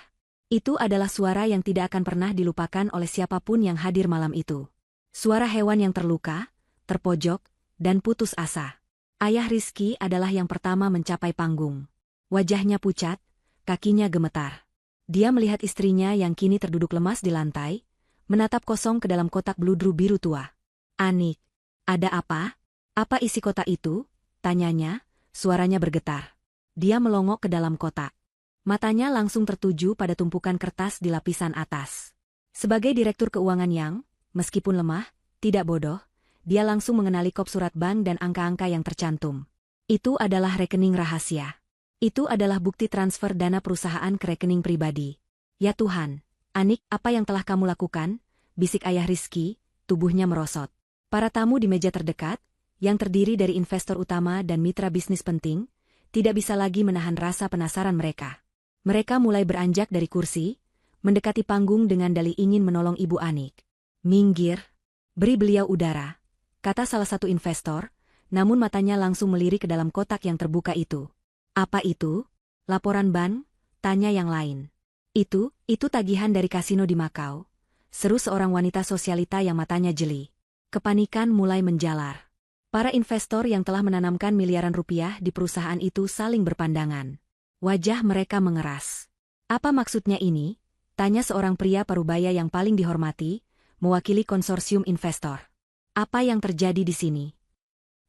Itu adalah suara yang tidak akan pernah dilupakan oleh siapapun yang hadir malam itu. Suara hewan yang terluka, terpojok, dan putus asa. Ayah Rizky adalah yang pertama mencapai panggung. Wajahnya pucat, kakinya gemetar. Dia melihat istrinya yang kini terduduk lemas di lantai, menatap kosong ke dalam kotak bludru biru tua. Anik, ada apa? Apa isi kotak itu? Tanyanya, suaranya bergetar. Dia melongok ke dalam kotak. Matanya langsung tertuju pada tumpukan kertas di lapisan atas. Sebagai direktur keuangan yang, meskipun lemah, tidak bodoh, dia langsung mengenali kop surat bank dan angka-angka yang tercantum. Itu adalah rekening rahasia. Itu adalah bukti transfer dana perusahaan ke rekening pribadi. Ya Tuhan, Anik, apa yang telah kamu lakukan? Bisik ayah Rizky, tubuhnya merosot. Para tamu di meja terdekat, yang terdiri dari investor utama dan mitra bisnis penting, tidak bisa lagi menahan rasa penasaran mereka. Mereka mulai beranjak dari kursi, mendekati panggung dengan dalih ingin menolong Ibu Anik. Minggir, beri beliau udara, kata salah satu investor, namun matanya langsung melirik ke dalam kotak yang terbuka itu. Apa itu? Laporan ban? Tanya yang lain. Itu tagihan dari kasino di Makau. Seru seorang wanita sosialita yang matanya jeli. Kepanikan mulai menjalar. Para investor yang telah menanamkan miliaran rupiah di perusahaan itu saling berpandangan. Wajah mereka mengeras. Apa maksudnya ini? Tanya seorang pria parubaya yang paling dihormati, mewakili konsorsium investor. Apa yang terjadi di sini?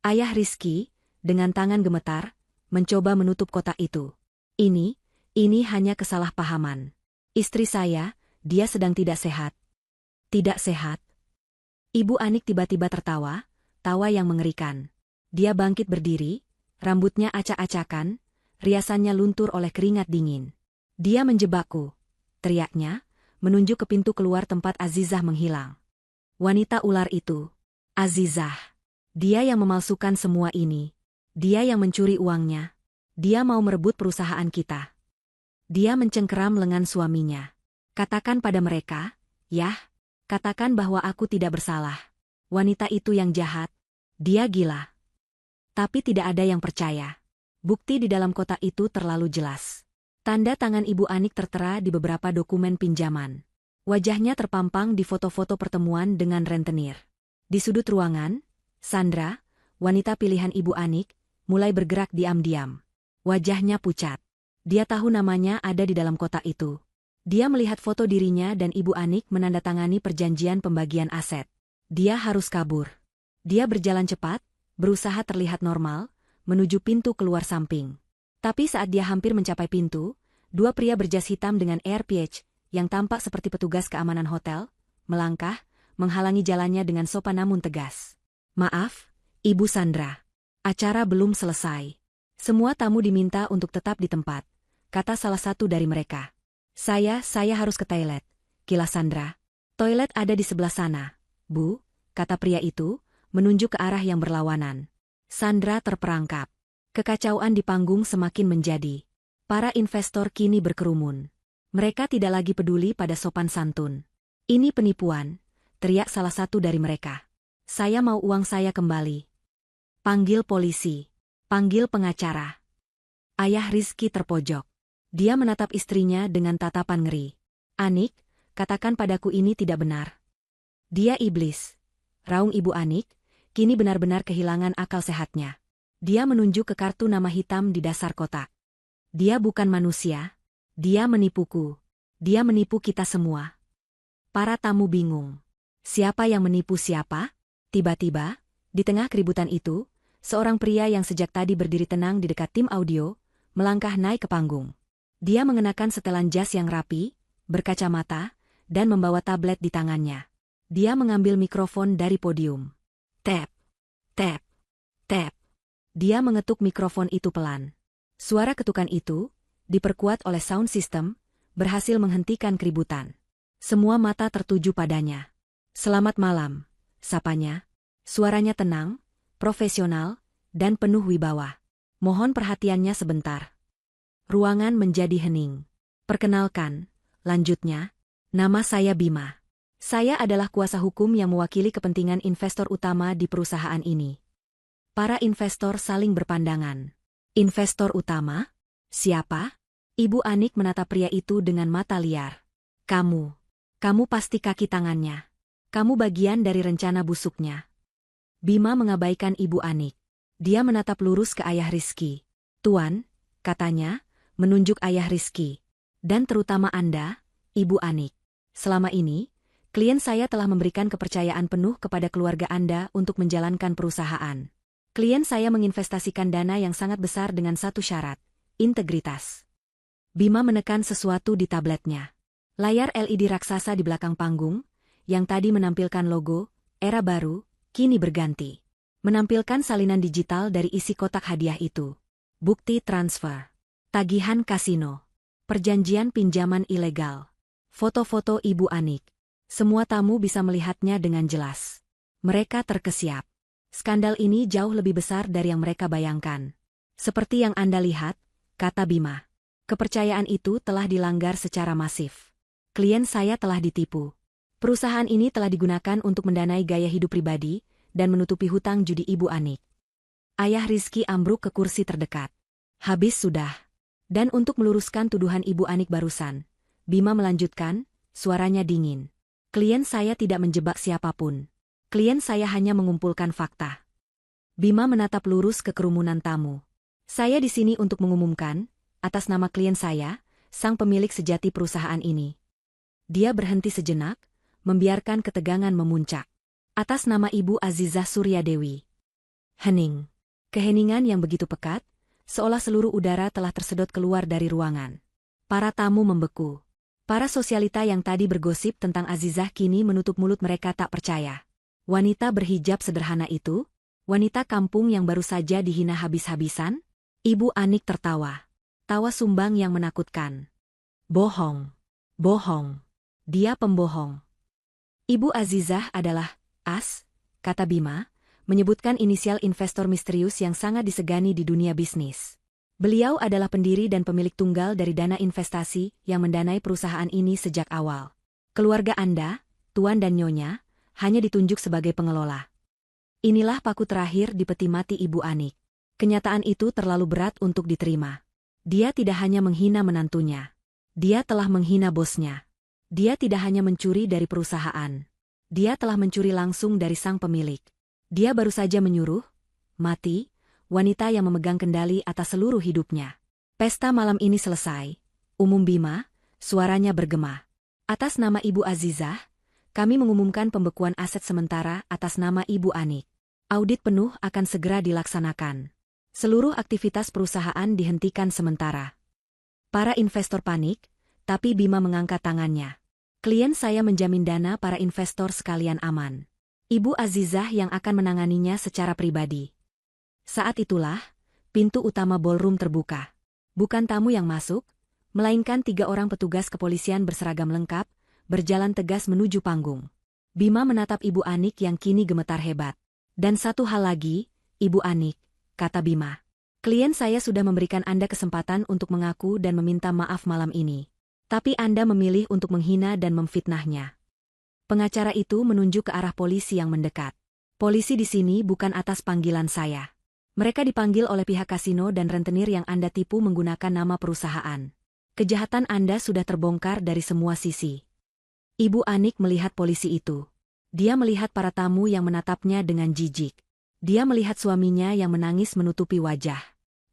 Ayah Rizky, dengan tangan gemetar, mencoba menutup kotak itu. Ini hanya kesalahpahaman. Istri saya, dia sedang tidak sehat. Tidak sehat? Ibu Anik tiba-tiba tertawa, tawa yang mengerikan. Dia bangkit berdiri, rambutnya acak-acakan, riasannya luntur oleh keringat dingin. Dia menjebakku, teriaknya, menunjuk ke pintu keluar tempat Azizah menghilang. Wanita ular itu. Azizah. Dia yang memalsukan semua ini. Dia yang mencuri uangnya. Dia mau merebut perusahaan kita. Dia mencengkeram lengan suaminya. Katakan pada mereka, yah, katakan bahwa aku tidak bersalah. Wanita itu yang jahat. Dia gila. Tapi tidak ada yang percaya. Bukti di dalam kotak itu terlalu jelas. Tanda tangan Ibu Anik tertera di beberapa dokumen pinjaman. Wajahnya terpampang di foto-foto pertemuan dengan rentenir. Di sudut ruangan, Sandra, wanita pilihan Ibu Anik, mulai bergerak diam-diam. Wajahnya pucat. Dia tahu namanya ada di dalam kotak itu. Dia melihat foto dirinya dan Ibu Anik menandatangani perjanjian pembagian aset. Dia harus kabur. Dia berjalan cepat, berusaha terlihat normal, menuju pintu keluar samping. Tapi saat dia hampir mencapai pintu, dua pria berjas hitam dengan AirPH, yang tampak seperti petugas keamanan hotel, melangkah, menghalangi jalannya dengan sopan namun tegas. Maaf, Ibu Sandra. Acara belum selesai. Semua tamu diminta untuk tetap di tempat, kata salah satu dari mereka. Saya harus ke toilet, kilas Sandra. Toilet ada di sebelah sana, Bu, kata pria itu, menunjuk ke arah yang berlawanan. Sandra terperangkap. Kekacauan di panggung semakin menjadi. Para investor kini berkerumun. Mereka tidak lagi peduli pada sopan santun. Ini penipuan, teriak salah satu dari mereka. Saya mau uang saya kembali. Panggil polisi. Panggil pengacara. Ayah Rizky terpojok. Dia menatap istrinya dengan tatapan ngeri. Anik, katakan padaku ini tidak benar. Dia iblis. Raung Ibu Anik, kini benar-benar kehilangan akal sehatnya. Dia menunjuk ke kartu nama hitam di dasar kotak. Dia bukan manusia. Dia menipuku. Dia menipu kita semua. Para tamu bingung. Siapa yang menipu siapa? Tiba-tiba, di tengah keributan itu, seorang pria yang sejak tadi berdiri tenang di dekat tim audio, melangkah naik ke panggung. Dia mengenakan setelan jas yang rapi, berkacamata, dan membawa tablet di tangannya. Dia mengambil mikrofon dari podium. Tap, tap, tap. Dia mengetuk mikrofon itu pelan. Suara ketukan itu, diperkuat oleh sound system, berhasil menghentikan keributan. Semua mata tertuju padanya. Selamat malam, sapanya. Suaranya tenang, profesional, dan penuh wibawa. Mohon perhatiannya sebentar. Ruangan menjadi hening. Perkenalkan, lanjutnya, nama saya Bima. Saya adalah kuasa hukum yang mewakili kepentingan investor utama di perusahaan ini. Para investor saling berpandangan. Investor utama? Siapa? Ibu Anik menatap pria itu dengan mata liar. Kamu pasti kaki tangannya. Kamu bagian dari rencana busuknya. Bima mengabaikan Ibu Anik. Dia menatap lurus ke ayah Rizky. Tuan, katanya, menunjuk ayah Rizky. Dan terutama Anda, Ibu Anik. Selama ini, klien saya telah memberikan kepercayaan penuh kepada keluarga Anda untuk menjalankan perusahaan. Klien saya menginvestasikan dana yang sangat besar dengan satu syarat, integritas. Bima menekan sesuatu di tabletnya. Layar LED raksasa di belakang panggung, yang tadi menampilkan logo, era baru, kini berganti. Menampilkan salinan digital dari isi kotak hadiah itu. Bukti transfer. Tagihan kasino. Perjanjian pinjaman ilegal. Foto-foto Ibu Anik. Semua tamu bisa melihatnya dengan jelas. Mereka terkesiap. Skandal ini jauh lebih besar dari yang mereka bayangkan. Seperti yang Anda lihat, kata Bima. Kepercayaan itu telah dilanggar secara masif. Klien saya telah ditipu. Perusahaan ini telah digunakan untuk mendanai gaya hidup pribadi dan menutupi hutang judi Ibu Anik. Ayah Rizky ambruk ke kursi terdekat. Habis sudah. Dan untuk meluruskan tuduhan Ibu Anik barusan, Bima melanjutkan, suaranya dingin. Klien saya tidak menjebak siapapun. Klien saya hanya mengumpulkan fakta. Bima menatap lurus ke kerumunan tamu. Saya di sini untuk mengumumkan, atas nama klien saya, sang pemilik sejati perusahaan ini. Dia berhenti sejenak, membiarkan ketegangan memuncak. Atas nama Ibu Azizah Suryadewi. Hening. Keheningan yang begitu pekat, seolah seluruh udara telah tersedot keluar dari ruangan. Para tamu membeku. Para sosialita yang tadi bergosip tentang Azizah kini menutup mulut mereka tak percaya. Wanita berhijab sederhana itu? Wanita kampung yang baru saja dihina habis-habisan? Ibu Anik tertawa. Tawa sumbang yang menakutkan. Bohong. Bohong. Dia pembohong. Ibu Azizah adalah As, kata Bima, menyebutkan inisial investor misterius yang sangat disegani di dunia bisnis. Beliau adalah pendiri dan pemilik tunggal dari dana investasi yang mendanai perusahaan ini sejak awal. Keluarga Anda, Tuan dan Nyonya, hanya ditunjuk sebagai pengelola. Inilah paku terakhir di peti mati Ibu Anik. Kenyataan itu terlalu berat untuk diterima. Dia tidak hanya menghina menantunya. Dia telah menghina bosnya. Dia tidak hanya mencuri dari perusahaan. Dia telah mencuri langsung dari sang pemilik. Dia baru saja menyuruh, mati, wanita yang memegang kendali atas seluruh hidupnya. Pesta malam ini selesai. Umum Bima, suaranya bergema. Atas nama Ibu Azizah, kami mengumumkan pembekuan aset sementara atas nama Ibu Anik. Audit penuh akan segera dilaksanakan. Seluruh aktivitas perusahaan dihentikan sementara. Para investor panik, tapi Bima mengangkat tangannya. Klien saya menjamin dana para investor sekalian aman. Ibu Azizah yang akan menanganinya secara pribadi. Saat itulah, pintu utama ballroom terbuka. Bukan tamu yang masuk, melainkan 3 orang petugas kepolisian berseragam lengkap, berjalan tegas menuju panggung. Bima menatap Ibu Anik yang kini gemetar hebat. Dan satu hal lagi, Ibu Anik, kata Bima. Klien saya sudah memberikan Anda kesempatan untuk mengaku dan meminta maaf malam ini. Tapi Anda memilih untuk menghina dan memfitnahnya. Pengacara itu menunjuk ke arah polisi yang mendekat. Polisi di sini bukan atas panggilan saya. Mereka dipanggil oleh pihak kasino dan rentenir yang Anda tipu menggunakan nama perusahaan. Kejahatan Anda sudah terbongkar dari semua sisi. Ibu Anik melihat polisi itu. Dia melihat para tamu yang menatapnya dengan jijik. Dia melihat suaminya yang menangis menutupi wajah.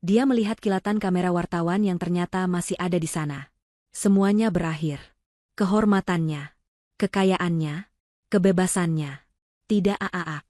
Dia melihat kilatan kamera wartawan yang ternyata masih ada di sana. Semuanya berakhir. Kehormatannya, kekayaannya, kebebasannya. Tidak aaak.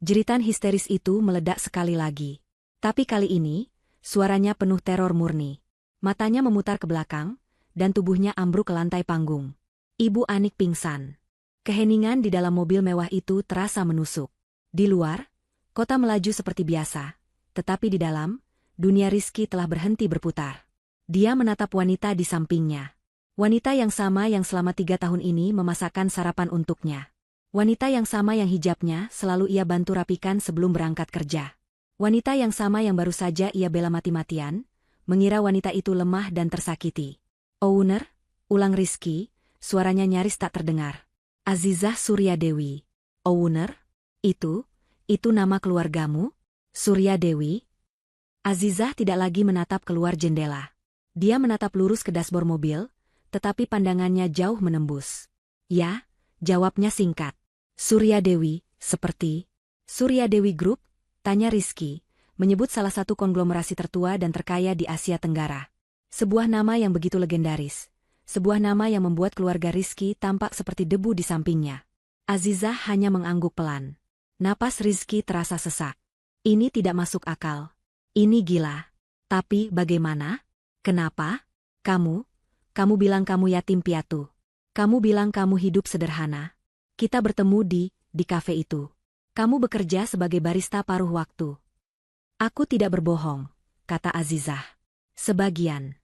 Jeritan histeris itu meledak sekali lagi. Tapi kali ini, suaranya penuh teror murni. Matanya memutar ke belakang, dan tubuhnya ambruk ke lantai panggung. Ibu Anik pingsan. Keheningan di dalam mobil mewah itu terasa menusuk. Di luar, kota melaju seperti biasa. Tetapi di dalam, dunia Rizky telah berhenti berputar. Dia menatap wanita di sampingnya. Wanita yang sama yang selama 3 tahun ini memasakkan sarapan untuknya. Wanita yang sama yang hijabnya selalu ia bantu rapikan sebelum berangkat kerja. Wanita yang sama yang baru saja ia bela mati-matian, mengira wanita itu lemah dan tersakiti. "Owner," ulang Rizky, suaranya nyaris tak terdengar. "Azizah Surya Dewi." "Owner? Itu nama keluargamu?" "Surya Dewi?" Azizah tidak lagi menatap keluar jendela. Dia menatap lurus ke dashboard mobil, tetapi pandangannya jauh menembus. "Ya," jawabnya singkat. "Surya Dewi, seperti Surya Dewi Group?" tanya Rizky, menyebut salah satu konglomerasi tertua dan terkaya di Asia Tenggara. Sebuah nama yang begitu legendaris. Sebuah nama yang membuat keluarga Rizky tampak seperti debu di sampingnya. Azizah hanya mengangguk pelan. Napas Rizky terasa sesak. Ini tidak masuk akal. Ini gila. Tapi bagaimana? Kenapa? Kamu bilang kamu yatim piatu. Kamu bilang kamu hidup sederhana. Kita bertemu di kafe itu. Kamu bekerja sebagai barista paruh waktu. "Aku tidak berbohong," kata Azizah. "Sebagian."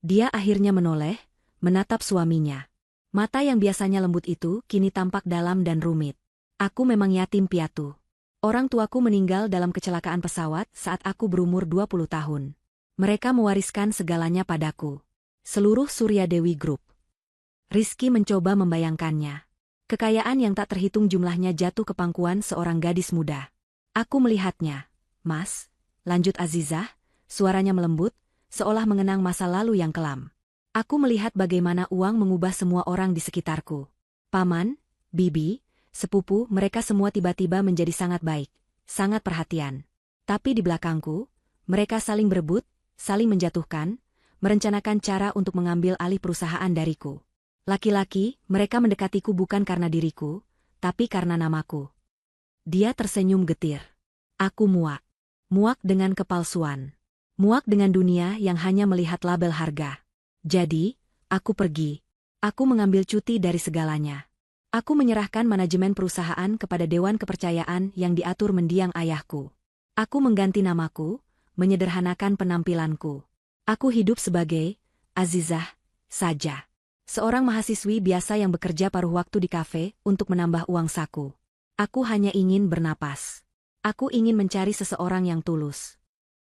Dia akhirnya menoleh, menatap suaminya. Mata yang biasanya lembut itu kini tampak dalam dan rumit. "Aku memang yatim piatu. Orang tuaku meninggal dalam kecelakaan pesawat saat aku berumur 20 tahun. Mereka mewariskan segalanya padaku. Seluruh Surya Dewi Group." Rizky mencoba membayangkannya. Kekayaan yang tak terhitung jumlahnya jatuh ke pangkuan seorang gadis muda. "Aku melihatnya, Mas," lanjut Azizah, suaranya melembut, seolah mengenang masa lalu yang kelam. "Aku melihat bagaimana uang mengubah semua orang di sekitarku. Paman, bibi, sepupu, mereka semua tiba-tiba menjadi sangat baik, sangat perhatian. Tapi di belakangku, mereka saling berebut, saling menjatuhkan, merencanakan cara untuk mengambil alih perusahaan dariku. Laki-laki, mereka mendekatiku bukan karena diriku, tapi karena namaku." Dia tersenyum getir. "Aku muak. Muak dengan kepalsuan. Muak dengan dunia yang hanya melihat label harga. Jadi, aku pergi. Aku mengambil cuti dari segalanya. Aku menyerahkan manajemen perusahaan kepada dewan kepercayaan yang diatur mendiang ayahku. Aku mengganti namaku, menyederhanakan penampilanku. Aku hidup sebagai Azizah saja. Seorang mahasiswi biasa yang bekerja paruh waktu di kafe untuk menambah uang saku. Aku hanya ingin bernapas. Aku ingin mencari seseorang yang tulus."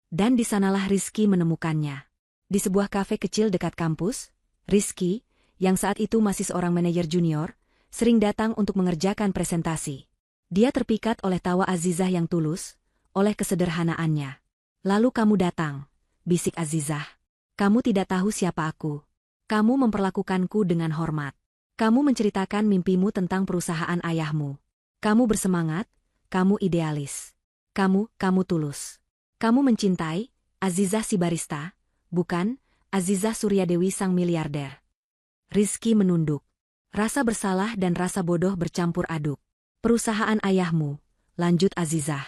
Dan di sanalah Rizky menemukannya. Di sebuah kafe kecil dekat kampus, Rizky, yang saat itu masih seorang manajer junior, sering datang untuk mengerjakan presentasi. Dia terpikat oleh tawa Azizah yang tulus, oleh kesederhanaannya. "Lalu kamu datang," bisik Azizah. "Kamu tidak tahu siapa aku. Kamu memperlakukanku dengan hormat. Kamu menceritakan mimpimu tentang perusahaan ayahmu. Kamu bersemangat, kamu idealis. Kamu tulus. Kamu mencintai Azizah si barista, bukan Azizah Surya Dewi sang miliarder." Rizky menunduk. Rasa bersalah dan rasa bodoh bercampur aduk. "Perusahaan ayahmu," lanjut Azizah.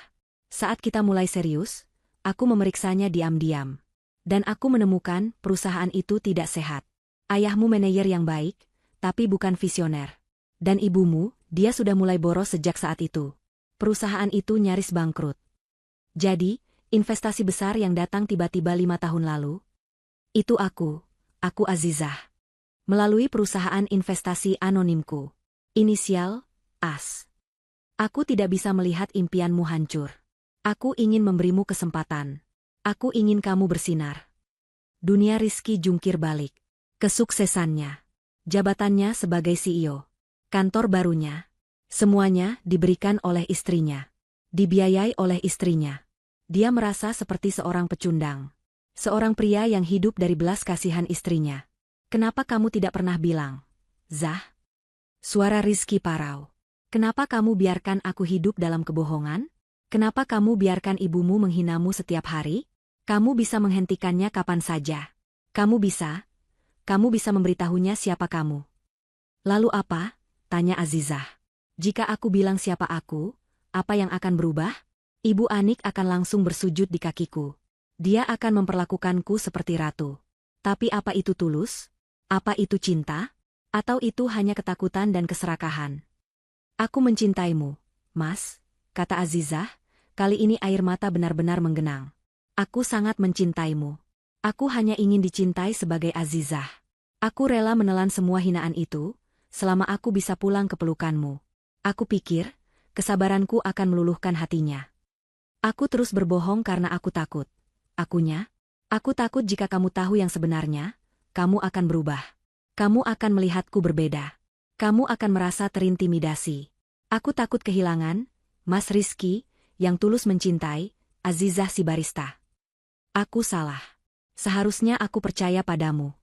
"Saat kita mulai serius, aku memeriksanya diam-diam. Dan aku menemukan perusahaan itu tidak sehat. Ayahmu manajer yang baik, tapi bukan visioner. Dan ibumu, dia sudah mulai boros sejak saat itu. Perusahaan itu nyaris bangkrut. Jadi, investasi besar yang datang tiba-tiba 5 tahun lalu, itu aku Azizah. Melalui perusahaan investasi anonimku. Inisial, AS. Aku tidak bisa melihat impianmu hancur. Aku ingin memberimu kesempatan. Aku ingin kamu bersinar." Dunia Rizky jungkir balik. Kesuksesannya, jabatannya sebagai CEO, kantor barunya, semuanya diberikan oleh istrinya, dibiayai oleh istrinya. Dia merasa seperti seorang pecundang, seorang pria yang hidup dari belas kasihan istrinya. "Kenapa kamu tidak pernah bilang, Zah?" Suara Rizky parau. "Kenapa kamu biarkan aku hidup dalam kebohongan? Kenapa kamu biarkan ibumu menghinamu setiap hari? Kamu bisa menghentikannya kapan saja. Kamu bisa memberitahunya siapa kamu." "Lalu apa?" tanya Azizah. "Jika aku bilang siapa aku, apa yang akan berubah? Ibu Anik akan langsung bersujud di kakiku. Dia akan memperlakukanku seperti ratu. Tapi apa itu tulus? Apa itu cinta? Atau itu hanya ketakutan dan keserakahan?" "Aku mencintaimu, Mas," kata Azizah, kali ini air mata benar-benar menggenang. "Aku sangat mencintaimu. Aku hanya ingin dicintai sebagai Azizah. Aku rela menelan semua hinaan itu, selama aku bisa pulang ke pelukanmu. Aku pikir, kesabaranku akan meluluhkan hatinya. Aku terus berbohong karena aku takut. Akunya? Aku takut jika kamu tahu yang sebenarnya, kamu akan berubah. Kamu akan melihatku berbeda. Kamu akan merasa terintimidasi. Aku takut kehilangan, Mas Rizky, yang tulus mencintai, Azizah si barista. Aku salah. Seharusnya aku percaya padamu.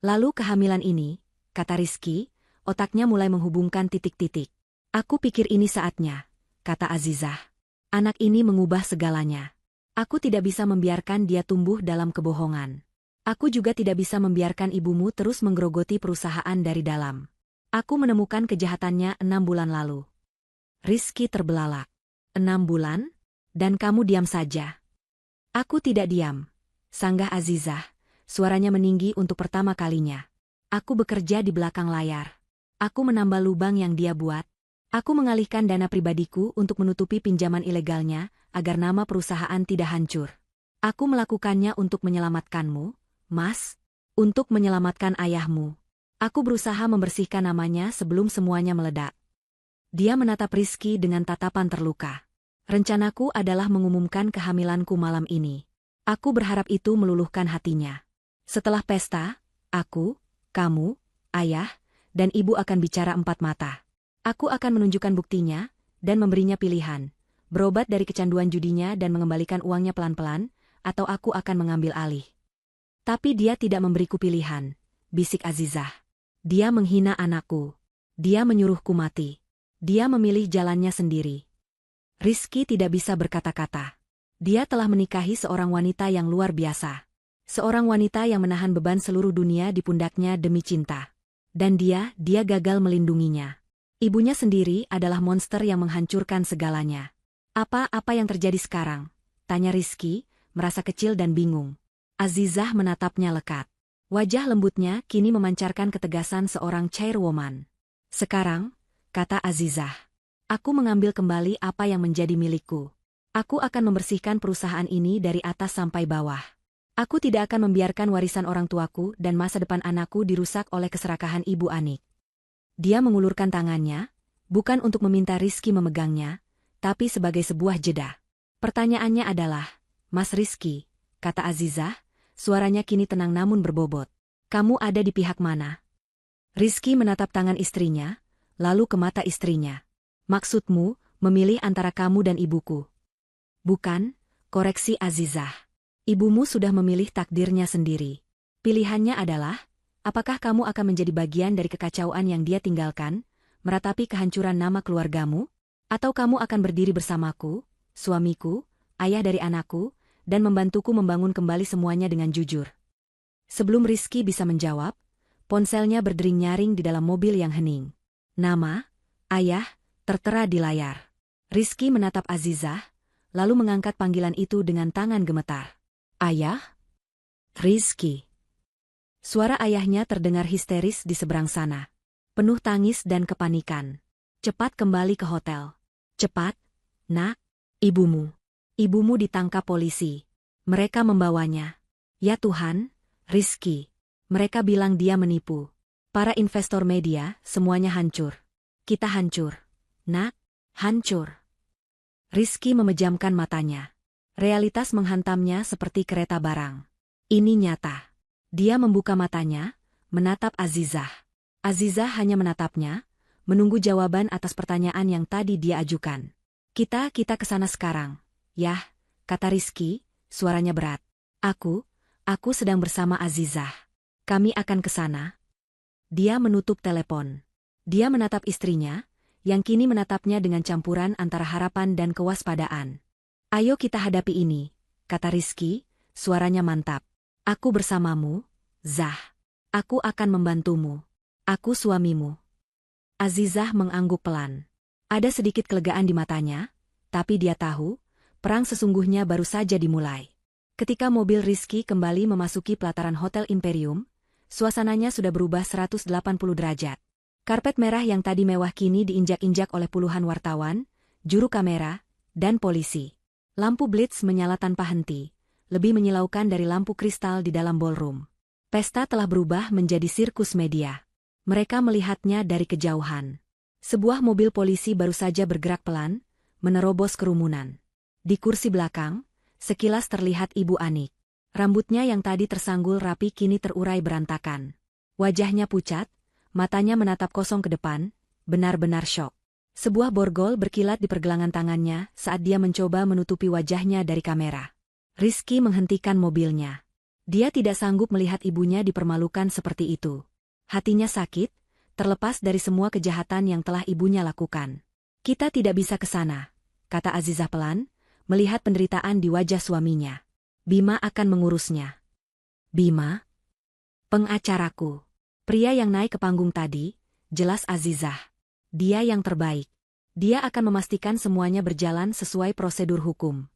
Lalu kehamilan ini, kata Rizky, otaknya mulai menghubungkan titik-titik. Aku pikir ini saatnya, kata Azizah. Anak ini mengubah segalanya. Aku tidak bisa membiarkan dia tumbuh dalam kebohongan. Aku juga tidak bisa membiarkan ibumu terus menggerogoti perusahaan dari dalam. Aku menemukan kejahatannya 6 bulan lalu. Rizky terbelalak. 6 bulan? Dan kamu diam saja. Aku tidak diam. Sanggah Azizah, suaranya meninggi untuk pertama kalinya. Aku bekerja di belakang layar. Aku menambal lubang yang dia buat. Aku mengalihkan dana pribadiku untuk menutupi pinjaman ilegalnya, agar nama perusahaan tidak hancur. Aku melakukannya untuk menyelamatkanmu, Mas. Untuk menyelamatkan ayahmu. Aku berusaha membersihkan namanya sebelum semuanya meledak. Dia menatap Rizky dengan tatapan terluka. Rencanaku adalah mengumumkan kehamilanku malam ini. Aku berharap itu meluluhkan hatinya. Setelah pesta, aku, kamu, ayah, dan ibu akan bicara empat mata. Aku akan menunjukkan buktinya, dan memberinya pilihan. Berobat dari kecanduan judinya dan mengembalikan uangnya pelan-pelan, atau aku akan mengambil alih. Tapi dia tidak memberiku pilihan, bisik Azizah. Dia menghina anakku. Dia menyuruhku mati. Dia memilih jalannya sendiri. Rizky tidak bisa berkata-kata. Dia telah menikahi seorang wanita yang luar biasa. Seorang wanita yang menahan beban seluruh dunia di pundaknya demi cinta. Dan dia gagal melindunginya. Ibunya sendiri adalah monster yang menghancurkan segalanya. Apa yang terjadi sekarang? Tanya Rizky, merasa kecil dan bingung. Azizah menatapnya lekat. Wajah lembutnya kini memancarkan ketegasan seorang chairwoman. Sekarang, kata Azizah, aku mengambil kembali apa yang menjadi milikku. Aku akan membersihkan perusahaan ini dari atas sampai bawah. Aku tidak akan membiarkan warisan orang tuaku dan masa depan anakku dirusak oleh keserakahan Ibu Anik. Dia mengulurkan tangannya, bukan untuk meminta Rizky memegangnya, tapi sebagai sebuah jeda. Pertanyaannya adalah, Mas Rizky, kata Azizah, suaranya kini tenang namun berbobot. Kamu ada di pihak mana? Rizky menatap tangan istrinya, lalu ke mata istrinya. Maksudmu, memilih antara kamu dan ibuku? Bukan, koreksi Azizah. Ibumu sudah memilih takdirnya sendiri. Pilihannya adalah, apakah kamu akan menjadi bagian dari kekacauan yang dia tinggalkan, meratapi kehancuran nama keluargamu? Atau kamu akan berdiri bersamaku, suamiku, ayah dari anakku, dan membantuku membangun kembali semuanya dengan jujur? Sebelum Rizky bisa menjawab, ponselnya berdering nyaring di dalam mobil yang hening. Nama, ayah, tertera di layar. Rizky menatap Azizah, lalu mengangkat panggilan itu dengan tangan gemetar. Ayah? Rizky. Suara ayahnya terdengar histeris di seberang sana. Penuh tangis dan kepanikan. Cepat kembali ke hotel. Cepat, nak. Ibumu. Ibumu ditangkap polisi. Mereka membawanya. Ya Tuhan, Rizky. Mereka bilang dia menipu. Para investor media, semuanya hancur. Kita hancur. Nak, hancur. Rizky memejamkan matanya. Realitas menghantamnya seperti kereta barang. Ini nyata. Dia membuka matanya, menatap Azizah. Azizah hanya menatapnya, menunggu jawaban atas pertanyaan yang tadi dia ajukan. Kita ke sana sekarang. Yah, kata Rizky, suaranya berat. Aku sedang bersama Azizah. Kami akan ke sana. Dia menutup telepon. Dia menatap istrinya, yang kini menatapnya dengan campuran antara harapan dan kewaspadaan. Ayo kita hadapi ini, kata Rizky, suaranya mantap. Aku bersamamu, Zah. Aku akan membantumu. Aku suamimu. Azizah mengangguk pelan. Ada sedikit kelegaan di matanya, tapi dia tahu, perang sesungguhnya baru saja dimulai. Ketika mobil Rizky kembali memasuki pelataran Hotel Imperium, suasananya sudah berubah 180 derajat. Karpet merah yang tadi mewah kini diinjak-injak oleh puluhan wartawan, juru kamera, dan polisi. Lampu blitz menyala tanpa henti, lebih menyilaukan dari lampu kristal di dalam ballroom. Pesta telah berubah menjadi sirkus media. Mereka melihatnya dari kejauhan. Sebuah mobil polisi baru saja bergerak pelan, menerobos kerumunan. Di kursi belakang, sekilas terlihat Ibu Anik. Rambutnya yang tadi tersanggul rapi kini terurai berantakan. Wajahnya pucat, matanya menatap kosong ke depan, benar-benar syok. Sebuah borgol berkilat di pergelangan tangannya saat dia mencoba menutupi wajahnya dari kamera. Rizky menghentikan mobilnya. Dia tidak sanggup melihat ibunya dipermalukan seperti itu. Hatinya sakit, terlepas dari semua kejahatan yang telah ibunya lakukan. Kita tidak bisa ke sana, kata Azizah pelan, melihat penderitaan di wajah suaminya. Bima akan mengurusnya. Bima? Pengacaraku. Pria yang naik ke panggung tadi, jelas Azizah. Dia yang terbaik. Dia akan memastikan semuanya berjalan sesuai prosedur hukum.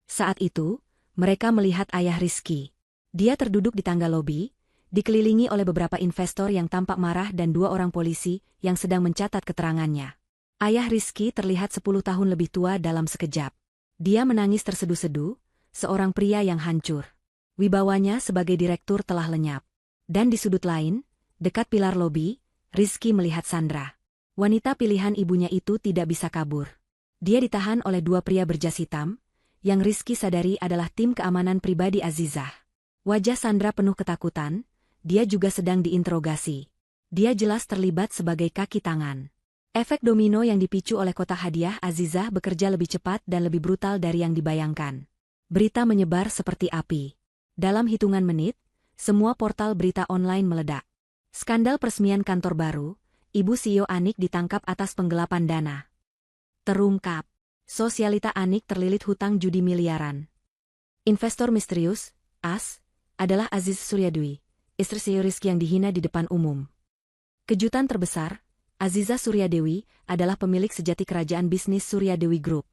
Saat itu, mereka melihat ayah Rizky. Dia terduduk di tangga lobi, dikelilingi oleh beberapa investor yang tampak marah dan 2 orang polisi yang sedang mencatat keterangannya. Ayah Rizky terlihat 10 tahun lebih tua dalam sekejap. Dia menangis terseduh-seduh, seorang pria yang hancur. Wibawanya sebagai direktur telah lenyap. Dan di sudut lain, dekat pilar lobi, Rizky melihat Sandra. Wanita pilihan ibunya itu tidak bisa kabur. Dia ditahan oleh 2 pria berjas hitam, yang Rizky sadari adalah tim keamanan pribadi Azizah. Wajah Sandra penuh ketakutan, dia juga sedang diinterogasi. Dia jelas terlibat sebagai kaki tangan. Efek domino yang dipicu oleh kotak hadiah Azizah bekerja lebih cepat dan lebih brutal dari yang dibayangkan. Berita menyebar seperti api. Dalam hitungan menit, semua portal berita online meledak. Skandal peresmian kantor baru, Ibu CEO Anik ditangkap atas penggelapan dana. Terungkap, sosialita Anik terlilit hutang judi miliaran. Investor misterius, AS, adalah Aziz Suryadwi, istri CEO Rizky yang dihina di depan umum. Kejutan terbesar, Azizah Suryadewi adalah pemilik sejati kerajaan bisnis Suryadewi Group.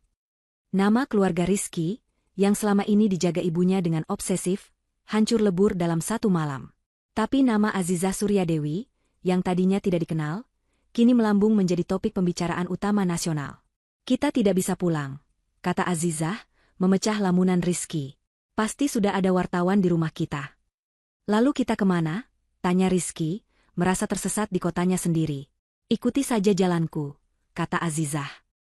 Nama keluarga Rizky, yang selama ini dijaga ibunya dengan obsesif, hancur lebur dalam 1 malam. Tapi nama Azizah Suryadewi, yang tadinya tidak dikenal, kini melambung menjadi topik pembicaraan utama nasional. Kita tidak bisa pulang, kata Azizah, memecah lamunan Rizky. Pasti sudah ada wartawan di rumah kita. Lalu kita kemana? Tanya Rizky, merasa tersesat di kotanya sendiri. Ikuti saja jalanku, kata Azizah.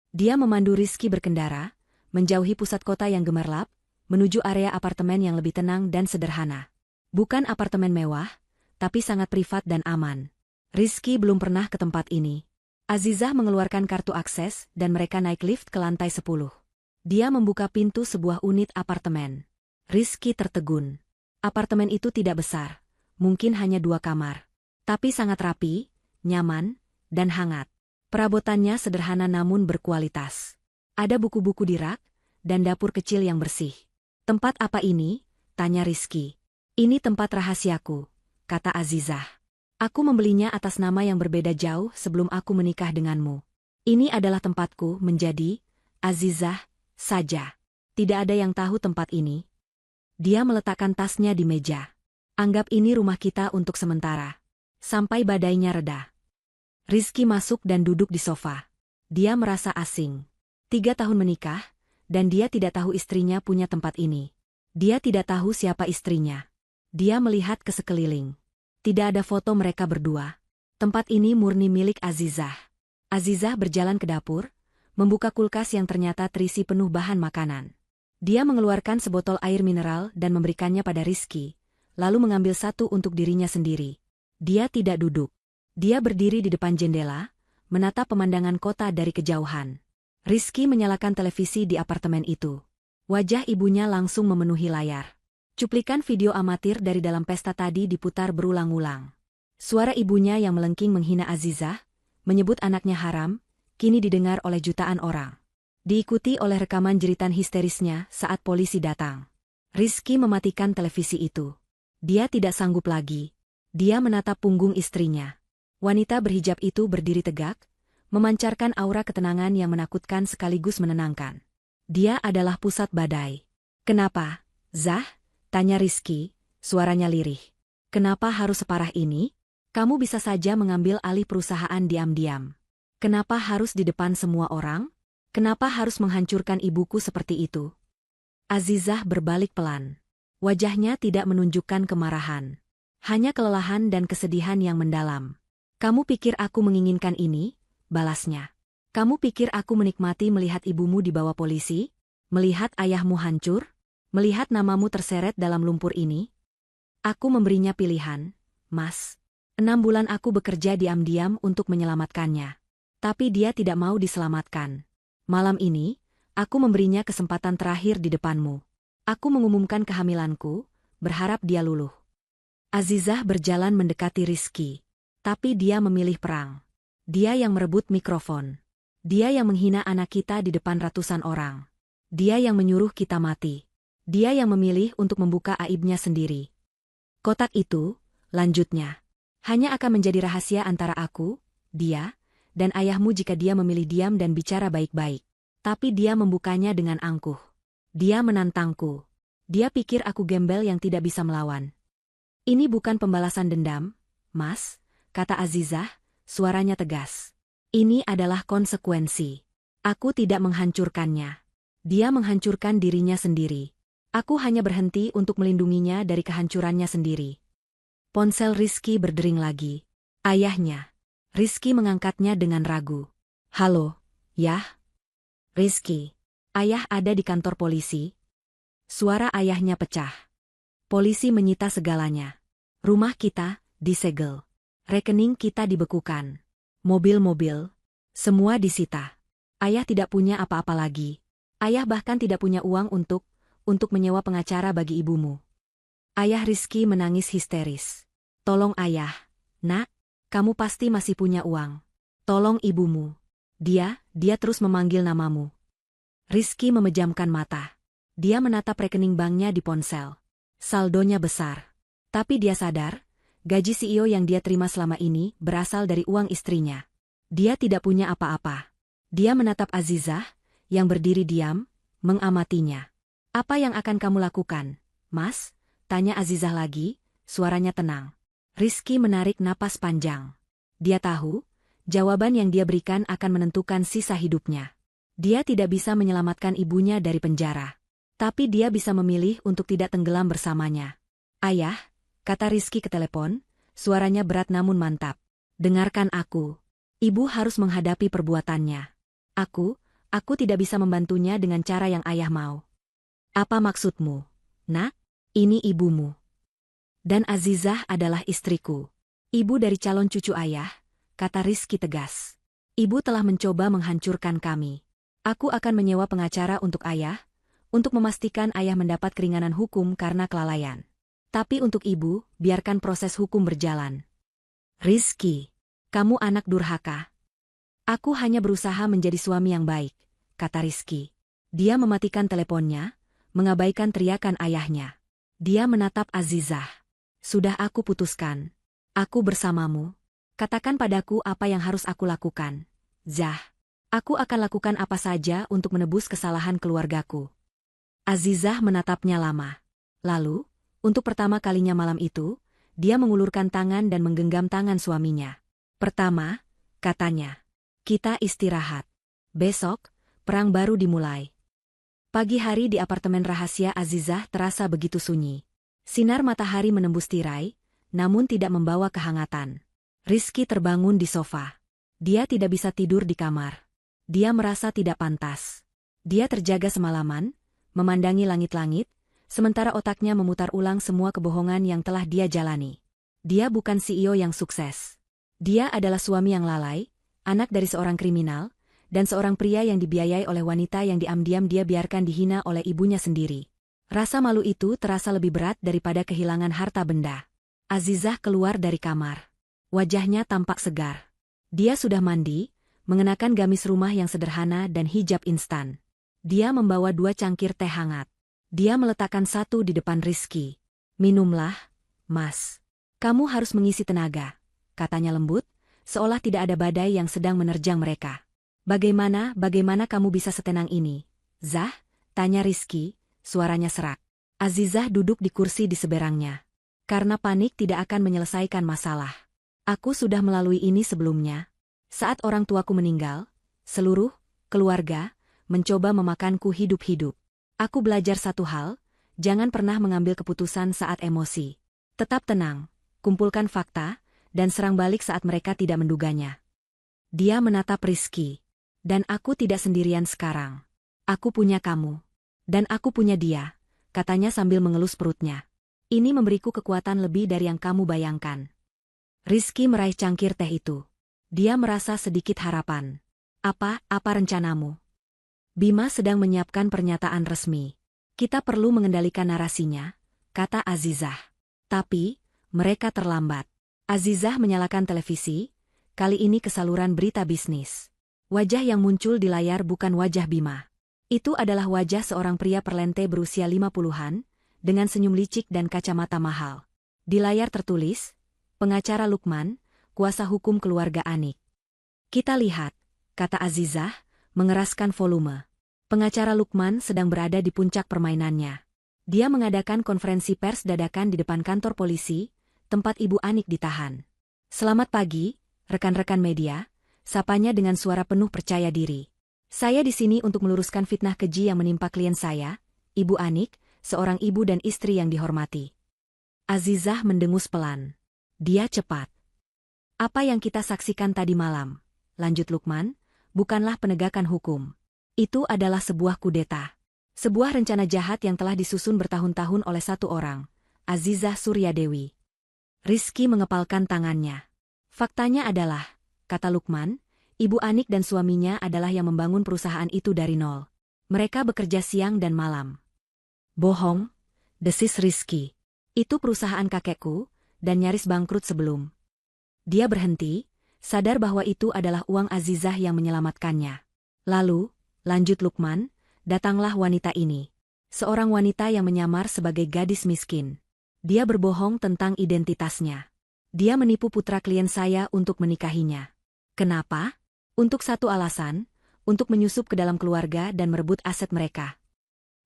Dia memandu Rizky berkendara, menjauhi pusat kota yang gemerlap, menuju area apartemen yang lebih tenang dan sederhana. Bukan apartemen mewah, tapi sangat privat dan aman. Rizky belum pernah ke tempat ini. Azizah mengeluarkan kartu akses dan mereka naik lift ke lantai 10. Dia membuka pintu sebuah unit apartemen. Rizky tertegun. Apartemen itu tidak besar, mungkin hanya 2 kamar. Tapi sangat rapi, nyaman, dan hangat. Perabotannya sederhana namun berkualitas. Ada buku-buku di rak, dan dapur kecil yang bersih. Tempat apa ini? Tanya Rizky. Ini tempat rahasiaku, kata Azizah. Aku membelinya atas nama yang berbeda jauh sebelum aku menikah denganmu. Ini adalah tempatku menjadi Azizah saja. Tidak ada yang tahu tempat ini. Dia meletakkan tasnya di meja. Anggap ini rumah kita untuk sementara. Sampai badainya reda. Rizky masuk dan duduk di sofa. Dia merasa asing. 3 tahun menikah, dan dia tidak tahu istrinya punya tempat ini. Dia tidak tahu siapa istrinya. Dia melihat ke sekeliling. Tidak ada foto mereka berdua. Tempat ini murni milik Azizah. Azizah berjalan ke dapur, membuka kulkas yang ternyata terisi penuh bahan makanan. Dia mengeluarkan sebotol air mineral dan memberikannya pada Rizky, lalu mengambil satu untuk dirinya sendiri. Dia tidak duduk. Dia berdiri di depan jendela, menatap pemandangan kota dari kejauhan. Rizky menyalakan televisi di apartemen itu. Wajah ibunya langsung memenuhi layar. Cuplikan video amatir dari dalam pesta tadi diputar berulang-ulang. Suara ibunya yang melengking menghina Azizah, menyebut anaknya haram, kini didengar oleh jutaan orang. Diikuti oleh rekaman jeritan histerisnya saat polisi datang. Rizky mematikan televisi itu. Dia tidak sanggup lagi. Dia menatap punggung istrinya. Wanita berhijab itu berdiri tegak, memancarkan aura ketenangan yang menakutkan sekaligus menenangkan. Dia adalah pusat badai. Kenapa, Zah? Tanya Rizky, suaranya lirih. Kenapa harus separah ini? Kamu bisa saja mengambil alih perusahaan diam-diam. Kenapa harus di depan semua orang? Kenapa harus menghancurkan ibuku seperti itu? Azizah berbalik pelan. Wajahnya tidak menunjukkan kemarahan. Hanya kelelahan dan kesedihan yang mendalam. Kamu pikir aku menginginkan ini? Balasnya. Kamu pikir aku menikmati melihat ibumu dibawa polisi? Melihat ayahmu hancur? Melihat namamu terseret dalam lumpur ini? Aku memberinya pilihan, Mas. 6 bulan aku bekerja diam-diam untuk menyelamatkannya. Tapi dia tidak mau diselamatkan. Malam ini, aku memberinya kesempatan terakhir di depanmu. Aku mengumumkan kehamilanku, berharap dia luluh. Azizah berjalan mendekati Rizky. Tapi dia memilih perang. Dia yang merebut mikrofon. Dia yang menghina anak kita di depan ratusan orang. Dia yang menyuruh kita mati. Dia yang memilih untuk membuka aibnya sendiri. Kotak itu, lanjutnya, hanya akan menjadi rahasia antara aku, dia, dan ayahmu jika dia memilih diam dan bicara baik-baik. Tapi dia membukanya dengan angkuh. Dia menantangku. Dia pikir aku gembel yang tidak bisa melawan. Ini bukan pembalasan dendam, Mas, kata Azizah, suaranya tegas. Ini adalah konsekuensi. Aku tidak menghancurkannya. Dia menghancurkan dirinya sendiri. Aku hanya berhenti untuk melindunginya dari kehancurannya sendiri. Ponsel Rizky berdering lagi. Ayahnya. Rizky mengangkatnya dengan ragu. Halo, Yah? Rizky. Ayah ada di kantor polisi? Suara ayahnya pecah. Polisi menyita segalanya. Rumah kita disegel. Rekening kita dibekukan. Mobil-mobil. Semua disita. Ayah tidak punya apa-apa lagi. Ayah bahkan tidak punya uang untuk menyewa pengacara bagi ibumu. Ayah Rizky menangis histeris. Tolong ayah, nak, kamu pasti masih punya uang. Tolong ibumu. Dia terus memanggil namamu. Rizky memejamkan mata. Dia menatap rekening banknya di ponsel. Saldonya besar. Tapi dia sadar, gaji CEO yang dia terima selama ini berasal dari uang istrinya. Dia tidak punya apa-apa. Dia menatap Azizah, yang berdiri diam, mengamatinya. Apa yang akan kamu lakukan, Mas? Tanya Azizah lagi, suaranya tenang. Rizky menarik napas panjang. Dia tahu, jawaban yang dia berikan akan menentukan sisa hidupnya. Dia tidak bisa menyelamatkan ibunya dari penjara. Tapi dia bisa memilih untuk tidak tenggelam bersamanya. Ayah, kata Rizky ke telepon, suaranya berat namun mantap. Dengarkan aku. Ibu harus menghadapi perbuatannya. Aku tidak bisa membantunya dengan cara yang ayah mau. Apa maksudmu? Nak, ini ibumu. Dan Azizah adalah istriku. Ibu dari calon cucu ayah, kata Rizky tegas. Ibu telah mencoba menghancurkan kami. Aku akan menyewa pengacara untuk ayah, untuk memastikan ayah mendapat keringanan hukum karena kelalaian. Tapi untuk ibu, biarkan proses hukum berjalan. Rizky, kamu anak durhaka. Aku hanya berusaha menjadi suami yang baik, kata Rizky. Dia mematikan teleponnya, mengabaikan teriakan ayahnya. Dia menatap Azizah. Sudah aku putuskan. Aku bersamamu. Katakan padaku apa yang harus aku lakukan. Zah, aku akan lakukan apa saja untuk menebus kesalahan keluargaku. Azizah menatapnya lama. Lalu, untuk pertama kalinya malam itu, dia mengulurkan tangan dan menggenggam tangan suaminya. Pertama, katanya, kita istirahat. Besok, perang baru dimulai. Pagi hari di apartemen rahasia Azizah terasa begitu sunyi. Sinar matahari menembus tirai, namun tidak membawa kehangatan. Rizky terbangun di sofa. Dia tidak bisa tidur di kamar. Dia merasa tidak pantas. Dia terjaga semalaman, memandangi langit-langit, sementara otaknya memutar ulang semua kebohongan yang telah dia jalani. Dia bukan CEO yang sukses. Dia adalah suami yang lalai, anak dari seorang kriminal, dan seorang pria yang dibiayai oleh wanita yang diam-diam dia biarkan dihina oleh ibunya sendiri. Rasa malu itu terasa lebih berat daripada kehilangan harta benda. Azizah keluar dari kamar. Wajahnya tampak segar. Dia sudah mandi, mengenakan gamis rumah yang sederhana dan hijab instan. Dia membawa 2 cangkir teh hangat. Dia meletakkan satu di depan Rizky. Minumlah, Mas. Kamu harus mengisi tenaga, katanya lembut, seolah tidak ada badai yang sedang menerjang mereka. Bagaimana kamu bisa setenang ini? Zah? Tanya Rizky, suaranya serak. Azizah duduk di kursi di seberangnya. Karena panik tidak akan menyelesaikan masalah. Aku sudah melalui ini sebelumnya. Saat orang tuaku meninggal, seluruh keluarga mencoba memakanku hidup-hidup. Aku belajar satu hal, jangan pernah mengambil keputusan saat emosi. Tetap tenang, kumpulkan fakta, dan serang balik saat mereka tidak menduganya. Dia menatap Rizky. Dan aku tidak sendirian sekarang. Aku punya kamu. Dan aku punya dia, katanya sambil mengelus perutnya. Ini memberiku kekuatan lebih dari yang kamu bayangkan. Rizky meraih cangkir teh itu. Dia merasa sedikit harapan. Apa rencanamu? Bima sedang menyiapkan pernyataan resmi. Kita perlu mengendalikan narasinya, kata Azizah. Tapi, mereka terlambat. Azizah menyalakan televisi, kali ini ke saluran berita bisnis. Wajah yang muncul di layar bukan wajah Bima. Itu adalah wajah seorang pria perlente berusia 50-an, dengan senyum licik dan kacamata mahal. Di layar tertulis, pengacara Lukman, kuasa hukum keluarga Anik. Kita lihat, kata Azizah, mengeraskan volume. Pengacara Lukman sedang berada di puncak permainannya. Dia mengadakan konferensi pers dadakan di depan kantor polisi, tempat Ibu Anik ditahan. Selamat pagi, rekan-rekan media, sapanya dengan suara penuh percaya diri. Saya di sini untuk meluruskan fitnah keji yang menimpa klien saya, Ibu Anik, seorang ibu dan istri yang dihormati. Azizah mendengus pelan. Dia cepat. Apa yang kita saksikan tadi malam, lanjut Lukman, bukanlah penegakan hukum. Itu adalah sebuah kudeta. Sebuah rencana jahat yang telah disusun bertahun-tahun oleh satu orang, Azizah Suryadewi. Rizky mengepalkan tangannya. Faktanya adalah, kata Lukman, Ibu Anik dan suaminya adalah yang membangun perusahaan itu dari nol. Mereka bekerja siang dan malam. Bohong, desis Rizky. Itu perusahaan kakekku, dan nyaris bangkrut sebelum. Dia berhenti, sadar bahwa itu adalah uang Azizah yang menyelamatkannya. Lalu, lanjut Lukman, datanglah wanita ini. Seorang wanita yang menyamar sebagai gadis miskin. Dia berbohong tentang identitasnya. Dia menipu putra klien saya untuk menikahinya. Kenapa? Untuk satu alasan, untuk menyusup ke dalam keluarga dan merebut aset mereka.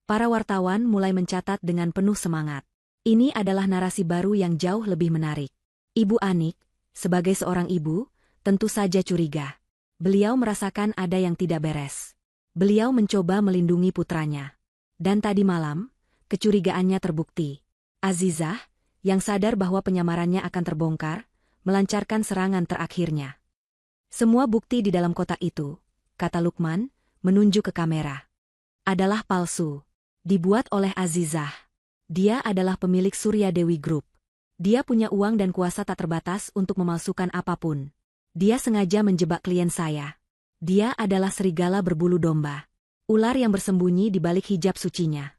Para wartawan mulai mencatat dengan penuh semangat. Ini adalah narasi baru yang jauh lebih menarik. Ibu Anik, sebagai seorang ibu, tentu saja curiga. Beliau merasakan ada yang tidak beres. Beliau mencoba melindungi putranya. Dan tadi malam, kecurigaannya terbukti. Azizah, yang sadar bahwa penyamarannya akan terbongkar, melancarkan serangan terakhirnya. Semua bukti di dalam kotak itu, kata Lukman, menunjuk ke kamera, adalah palsu. Dibuat oleh Azizah. Dia adalah pemilik Suryadewi Group. Dia punya uang dan kuasa tak terbatas untuk memalsukan apapun. Dia sengaja menjebak klien saya. Dia adalah serigala berbulu domba. Ular yang bersembunyi di balik hijab sucinya.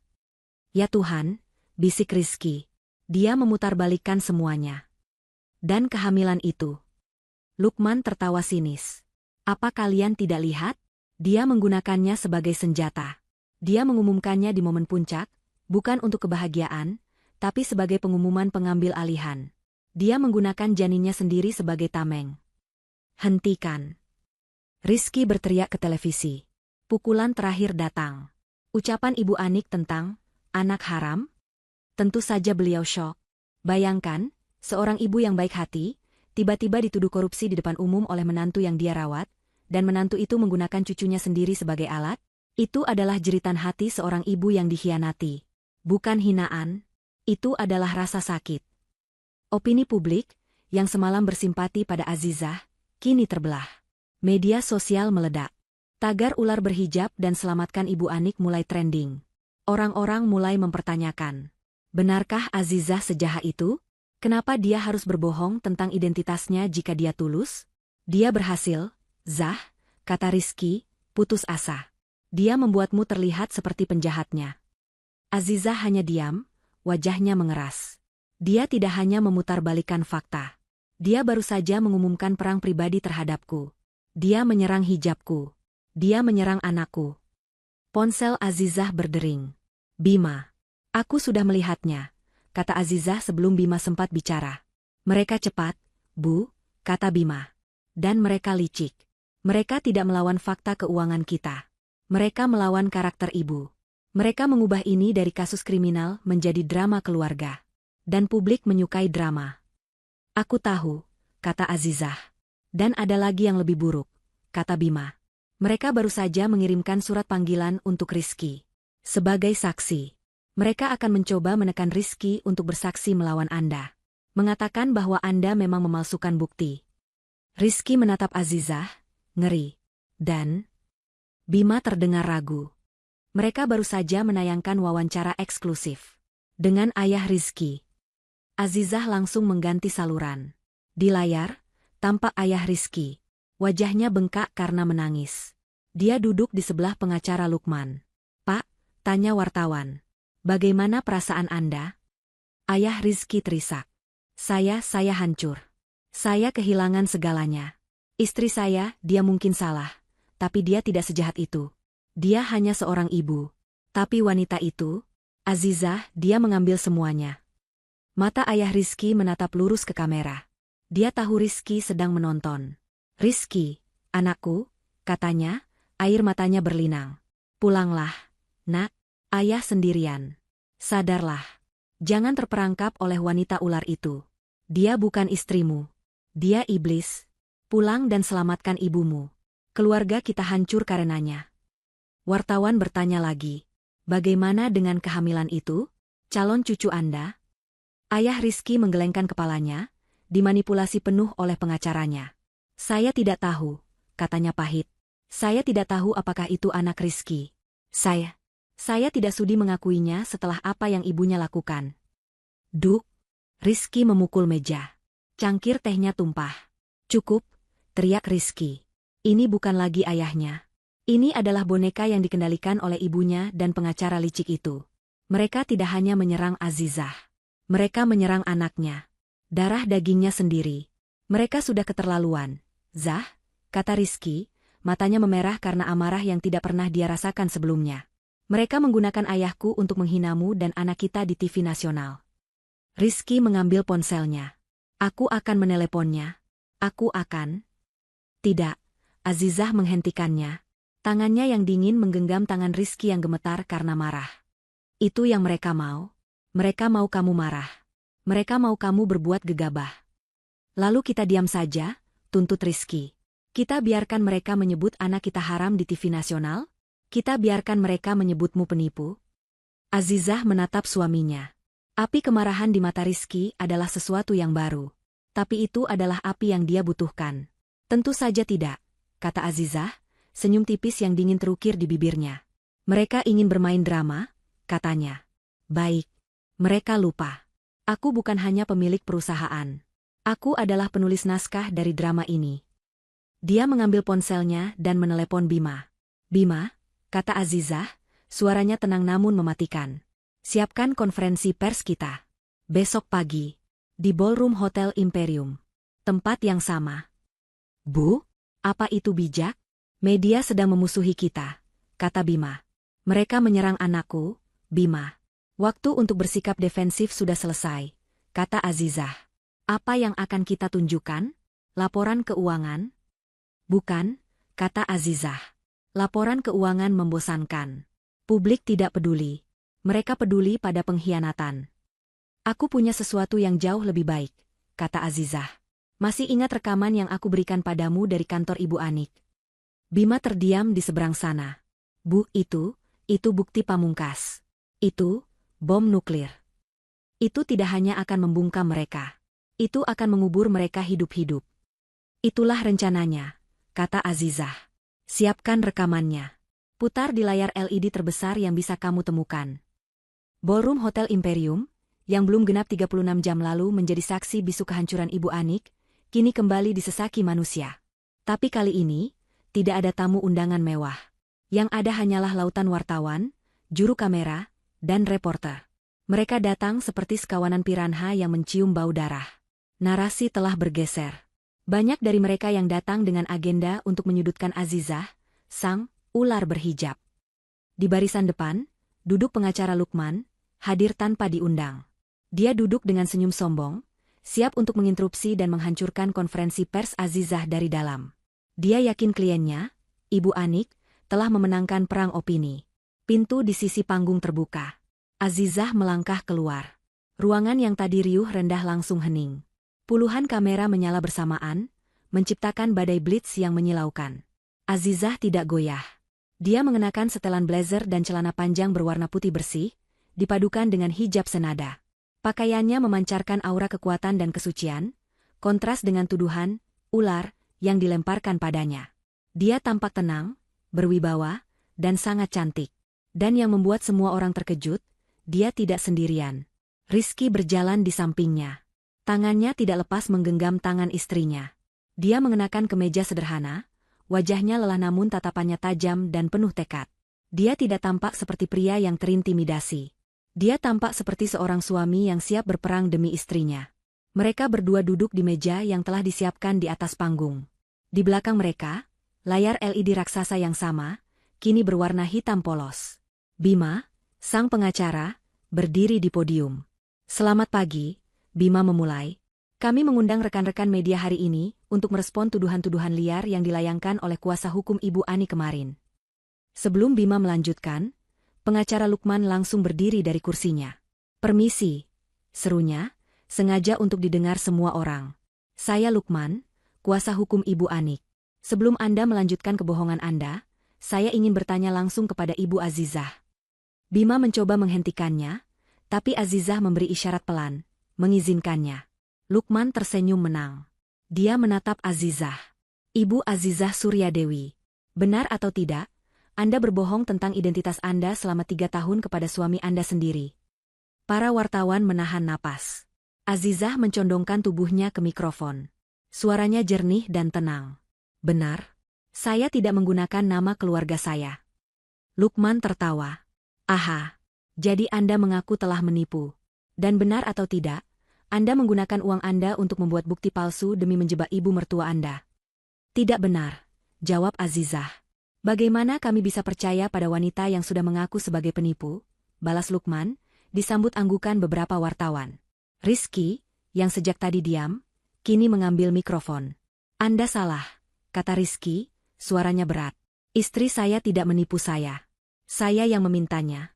Ya Tuhan, bisik Rizky. Dia memutarbalikkan semuanya. Dan kehamilan itu. Lukman tertawa sinis. Apa kalian tidak lihat? Dia menggunakannya sebagai senjata. Dia mengumumkannya di momen puncak, bukan untuk kebahagiaan, tapi sebagai pengumuman pengambil alihan. Dia menggunakan janinnya sendiri sebagai tameng. Hentikan. Rizky berteriak ke televisi. Pukulan terakhir datang. Ucapan Ibu Anik tentang anak haram? Tentu saja beliau syok. Bayangkan, seorang ibu yang baik hati, tiba-tiba dituduh korupsi di depan umum oleh menantu yang dia rawat, dan menantu itu menggunakan cucunya sendiri sebagai alat. Itu adalah jeritan hati seorang ibu yang dikhianati. Bukan hinaan, itu adalah rasa sakit. Opini publik, yang semalam bersimpati pada Azizah, kini terbelah. Media sosial meledak. Tagar ular berhijab dan selamatkan Ibu Anik mulai trending. Orang-orang mulai mempertanyakan. Benarkah Azizah sejahat itu? Kenapa dia harus berbohong tentang identitasnya jika dia tulus? Dia berhasil, Zah, kata Rizky, putus asa. Dia membuatmu terlihat seperti penjahatnya. Azizah hanya diam, wajahnya mengeras. Dia tidak hanya memutarbalikkan fakta. Dia baru saja mengumumkan perang pribadi terhadapku. Dia menyerang hijabku. Dia menyerang anakku. Ponsel Azizah berdering. Bima. Aku sudah melihatnya, kata Azizah sebelum Bima sempat bicara. Mereka cepat, Bu, kata Bima. Dan mereka licik. Mereka tidak melawan fakta keuangan kita. Mereka melawan karakter ibu. Mereka mengubah ini dari kasus kriminal menjadi drama keluarga. Dan publik menyukai drama. Aku tahu, kata Azizah. Dan ada lagi yang lebih buruk, kata Bima. Mereka baru saja mengirimkan surat panggilan untuk Rizky. Sebagai saksi, mereka akan mencoba menekan Rizky untuk bersaksi melawan Anda. Mengatakan bahwa Anda memang memalsukan bukti. Rizky menatap Azizah, ngeri. Dan Bima terdengar ragu. Mereka baru saja menayangkan wawancara eksklusif dengan ayah Rizky. Azizah langsung mengganti saluran. Di layar, tampak ayah Rizky. Wajahnya bengkak karena menangis. Dia duduk di sebelah pengacara Lukman. "Pak," tanya wartawan, "bagaimana perasaan Anda?" Ayah Rizky terisak. Saya hancur. Saya kehilangan segalanya. Istri saya, dia mungkin salah. Tapi dia tidak sejahat itu. Dia hanya seorang ibu. Tapi wanita itu, Azizah, dia mengambil semuanya." Mata ayah Rizky menatap lurus ke kamera. Dia tahu Rizky sedang menonton. "Rizky, anakku," katanya, air matanya berlinang. "Pulanglah, nak, ayah sendirian. Sadarlah. Jangan terperangkap oleh wanita ular itu. Dia bukan istrimu. Dia iblis. Pulang dan selamatkan ibumu. Keluarga kita hancur karenanya." Wartawan bertanya lagi, "Bagaimana dengan kehamilan itu? Calon cucu Anda?" Ayah Rizky menggelengkan kepalanya, dimanipulasi penuh oleh pengacaranya. "Saya tidak tahu," katanya pahit. "Saya tidak tahu apakah itu anak Rizky. Saya tidak sudi mengakuinya setelah apa yang ibunya lakukan." "Duk!" Rizky memukul meja. Cangkir tehnya tumpah. "Cukup!" teriak Rizky. "Ini bukan lagi ayahnya. Ini adalah boneka yang dikendalikan oleh ibunya dan pengacara licik itu. Mereka tidak hanya menyerang Azizah. Mereka menyerang anaknya. Darah dagingnya sendiri. Mereka sudah keterlaluan." "Zah," kata Rizky, matanya memerah karena amarah yang tidak pernah dia rasakan sebelumnya. "Mereka menggunakan ayahku untuk menghinamu dan anak kita di TV nasional." Rizky mengambil ponselnya. "Aku akan meneleponnya. Aku akan..." "Tidak." Azizah menghentikannya. Tangannya yang dingin menggenggam tangan Rizky yang gemetar karena marah. "Itu yang mereka mau. Mereka mau kamu marah. Mereka mau kamu berbuat gegabah. Lalu kita diam saja," tuntut Rizky. "Kita biarkan mereka menyebut anak kita haram di TV nasional? Kita biarkan mereka menyebutmu penipu?" Azizah menatap suaminya. Api kemarahan di mata Rizky adalah sesuatu yang baru. Tapi itu adalah api yang dia butuhkan. "Tentu saja tidak," kata Azizah, senyum tipis yang dingin terukir di bibirnya. "Mereka ingin bermain drama," katanya. "Baik. Mereka lupa. Aku bukan hanya pemilik perusahaan. Aku adalah penulis naskah dari drama ini." Dia mengambil ponselnya dan menelepon Bima. "Bima," kata Azizah, suaranya tenang namun mematikan. "Siapkan konferensi pers kita. Besok pagi. Di Ballroom Hotel Imperium. Tempat yang sama." "Bu, apa itu bijak? Media sedang memusuhi kita," kata Bima. "Mereka menyerang anakku, Bima. Waktu untuk bersikap defensif sudah selesai," kata Azizah. "Apa yang akan kita tunjukkan? Laporan keuangan?" "Bukan," kata Azizah. "Laporan keuangan membosankan. Publik tidak peduli. Mereka peduli pada pengkhianatan." "Aku punya sesuatu yang jauh lebih baik," kata Azizah. "Masih ingat rekaman yang aku berikan padamu dari kantor Ibu Anik?" Bima terdiam di seberang sana. "Bu, itu bukti pamungkas. Itu bom nuklir. Itu tidak hanya akan membungkam mereka. Itu akan mengubur mereka hidup-hidup." "Itulah rencananya," kata Azizah. "Siapkan rekamannya. Putar di layar LED terbesar yang bisa kamu temukan." Ballroom Hotel Imperium, yang belum genap 36 jam lalu menjadi saksi bisu kehancuran Ibu Anik, kini kembali disesaki manusia. Tapi kali ini, tidak ada tamu undangan mewah. Yang ada hanyalah lautan wartawan, juru kamera, dan reporter. Mereka datang seperti sekawanan piranha yang mencium bau darah. Narasi telah bergeser. Banyak dari mereka yang datang dengan agenda untuk menyudutkan Azizah, sang ular berhijab. Di barisan depan, duduk pengacara Lukman, hadir tanpa diundang. Dia duduk dengan senyum sombong, siap untuk menginterupsi dan menghancurkan konferensi pers Azizah dari dalam. Dia yakin kliennya, Ibu Anik, telah memenangkan perang opini. Pintu di sisi panggung terbuka. Azizah melangkah keluar. Ruangan yang tadi riuh rendah langsung hening. Puluhan kamera menyala bersamaan, menciptakan badai blitz yang menyilaukan. Azizah tidak goyah. Dia mengenakan setelan blazer dan celana panjang berwarna putih bersih, dipadukan dengan hijab senada. Pakaiannya memancarkan aura kekuatan dan kesucian, kontras dengan tuduhan, ular, yang dilemparkan padanya. Dia tampak tenang, berwibawa, dan sangat cantik. Dan yang membuat semua orang terkejut, dia tidak sendirian. Rizky berjalan di sampingnya. Tangannya tidak lepas menggenggam tangan istrinya. Dia mengenakan kemeja sederhana, wajahnya lelah namun tatapannya tajam dan penuh tekad. Dia tidak tampak seperti pria yang terintimidasi. Dia tampak seperti seorang suami yang siap berperang demi istrinya. Mereka berdua duduk di meja yang telah disiapkan di atas panggung. Di belakang mereka, layar LED raksasa yang sama, kini berwarna hitam polos. Bima, sang pengacara, berdiri di podium. Selamat pagi, Bima memulai. Kami mengundang rekan-rekan media hari ini untuk merespon tuduhan-tuduhan liar yang dilayangkan oleh kuasa hukum Ibu Ani kemarin. Sebelum Bima melanjutkan, pengacara Lukman langsung berdiri dari kursinya. Permisi, serunya, sengaja untuk didengar semua orang. Saya Lukman, kuasa hukum Ibu Anik. Sebelum Anda melanjutkan kebohongan Anda, saya ingin bertanya langsung kepada Ibu Azizah. Bima mencoba menghentikannya, tapi Azizah memberi isyarat pelan, mengizinkannya. Lukman tersenyum menang. Dia menatap Azizah. Ibu Azizah Suryadewi. Benar atau tidak, Anda berbohong tentang identitas Anda selama 3 tahun kepada suami Anda sendiri. Para wartawan menahan napas. Azizah mencondongkan tubuhnya ke mikrofon. Suaranya jernih dan tenang. Benar, saya tidak menggunakan nama keluarga saya. Lukman tertawa. Aha, jadi Anda mengaku telah menipu. Dan benar atau tidak, Anda menggunakan uang Anda untuk membuat bukti palsu demi menjebak ibu mertua Anda. Tidak benar, jawab Azizah. Bagaimana kami bisa percaya pada wanita yang sudah mengaku sebagai penipu? Balas Lukman, disambut anggukan beberapa wartawan. Rizky, yang sejak tadi diam, kini mengambil mikrofon. Anda salah, kata Rizky, suaranya berat. Istri saya tidak menipu saya. Saya yang memintanya.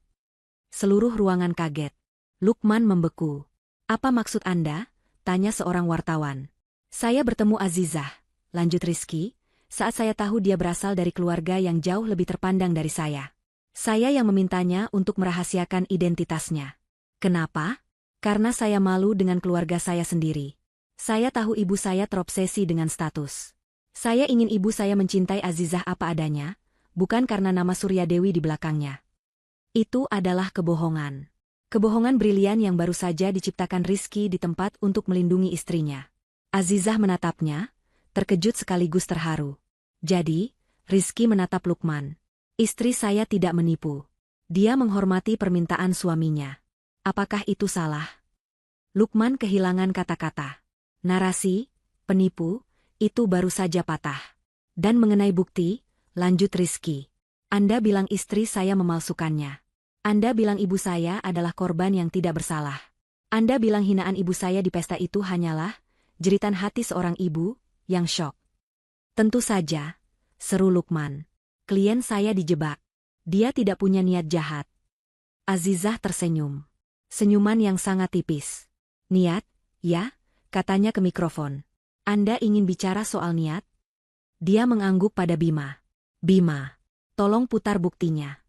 Seluruh ruangan kaget. Lukman membeku. Apa maksud Anda? Tanya seorang wartawan. Saya bertemu Azizah, lanjut Rizky, saat saya tahu dia berasal dari keluarga yang jauh lebih terpandang dari saya. Saya yang memintanya untuk merahasiakan identitasnya. Kenapa? Karena saya malu dengan keluarga saya sendiri. Saya tahu ibu saya terobsesi dengan status. Saya ingin ibu saya mencintai Azizah apa adanya, bukan karena nama Suryadewi di belakangnya. Itu adalah kebohongan. Kebohongan brilian yang baru saja diciptakan Rizky di tempat untuk melindungi istrinya. Azizah menatapnya, terkejut sekaligus terharu. Jadi, Rizky menatap Lukman. Istri saya tidak menipu. Dia menghormati permintaan suaminya. Apakah itu salah? Lukman kehilangan kata-kata. Narasi, penipu, itu baru saja patah. Dan mengenai bukti, lanjut Rizky. Anda bilang istri saya memalsukannya. Anda bilang ibu saya adalah korban yang tidak bersalah. Anda bilang hinaan ibu saya di pesta itu hanyalah jeritan hati seorang ibu yang syok. Tentu saja, seru Lukman. Klien saya dijebak. Dia tidak punya niat jahat. Azizah tersenyum. Senyuman yang sangat tipis. Niat, ya, katanya ke mikrofon. Anda ingin bicara soal niat? Dia mengangguk pada Bima. Bima, tolong putar buktinya.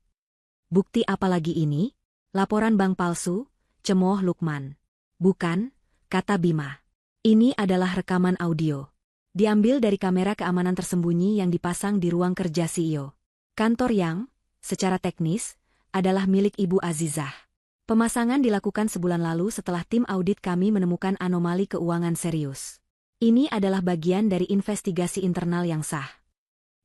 Bukti apa lagi ini? Laporan bank palsu? Cemooh Lukman. Bukan, kata Bima. Ini adalah rekaman audio. Diambil dari kamera keamanan tersembunyi yang dipasang di ruang kerja CEO. Kantor yang, secara teknis, adalah milik Ibu Azizah. Pemasangan dilakukan sebulan lalu setelah tim audit kami menemukan anomali keuangan serius. Ini adalah bagian dari investigasi internal yang sah.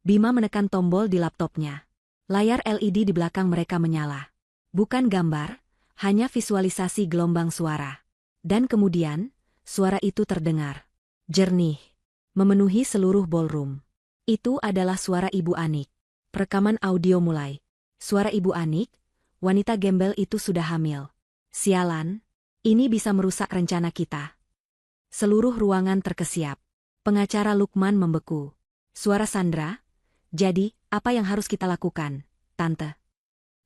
Bima menekan tombol di laptopnya. Layar LED di belakang mereka menyala. Bukan gambar, hanya visualisasi gelombang suara. Dan kemudian, suara itu terdengar. Jernih. Memenuhi seluruh ballroom. Itu adalah suara Ibu Anik. Rekaman audio mulai. Suara Ibu Anik, wanita gembel itu sudah hamil. Sialan, ini bisa merusak rencana kita. Seluruh ruangan terkesiap. Pengacara Lukman membeku. Suara Sandra, jadi, apa yang harus kita lakukan, Tante?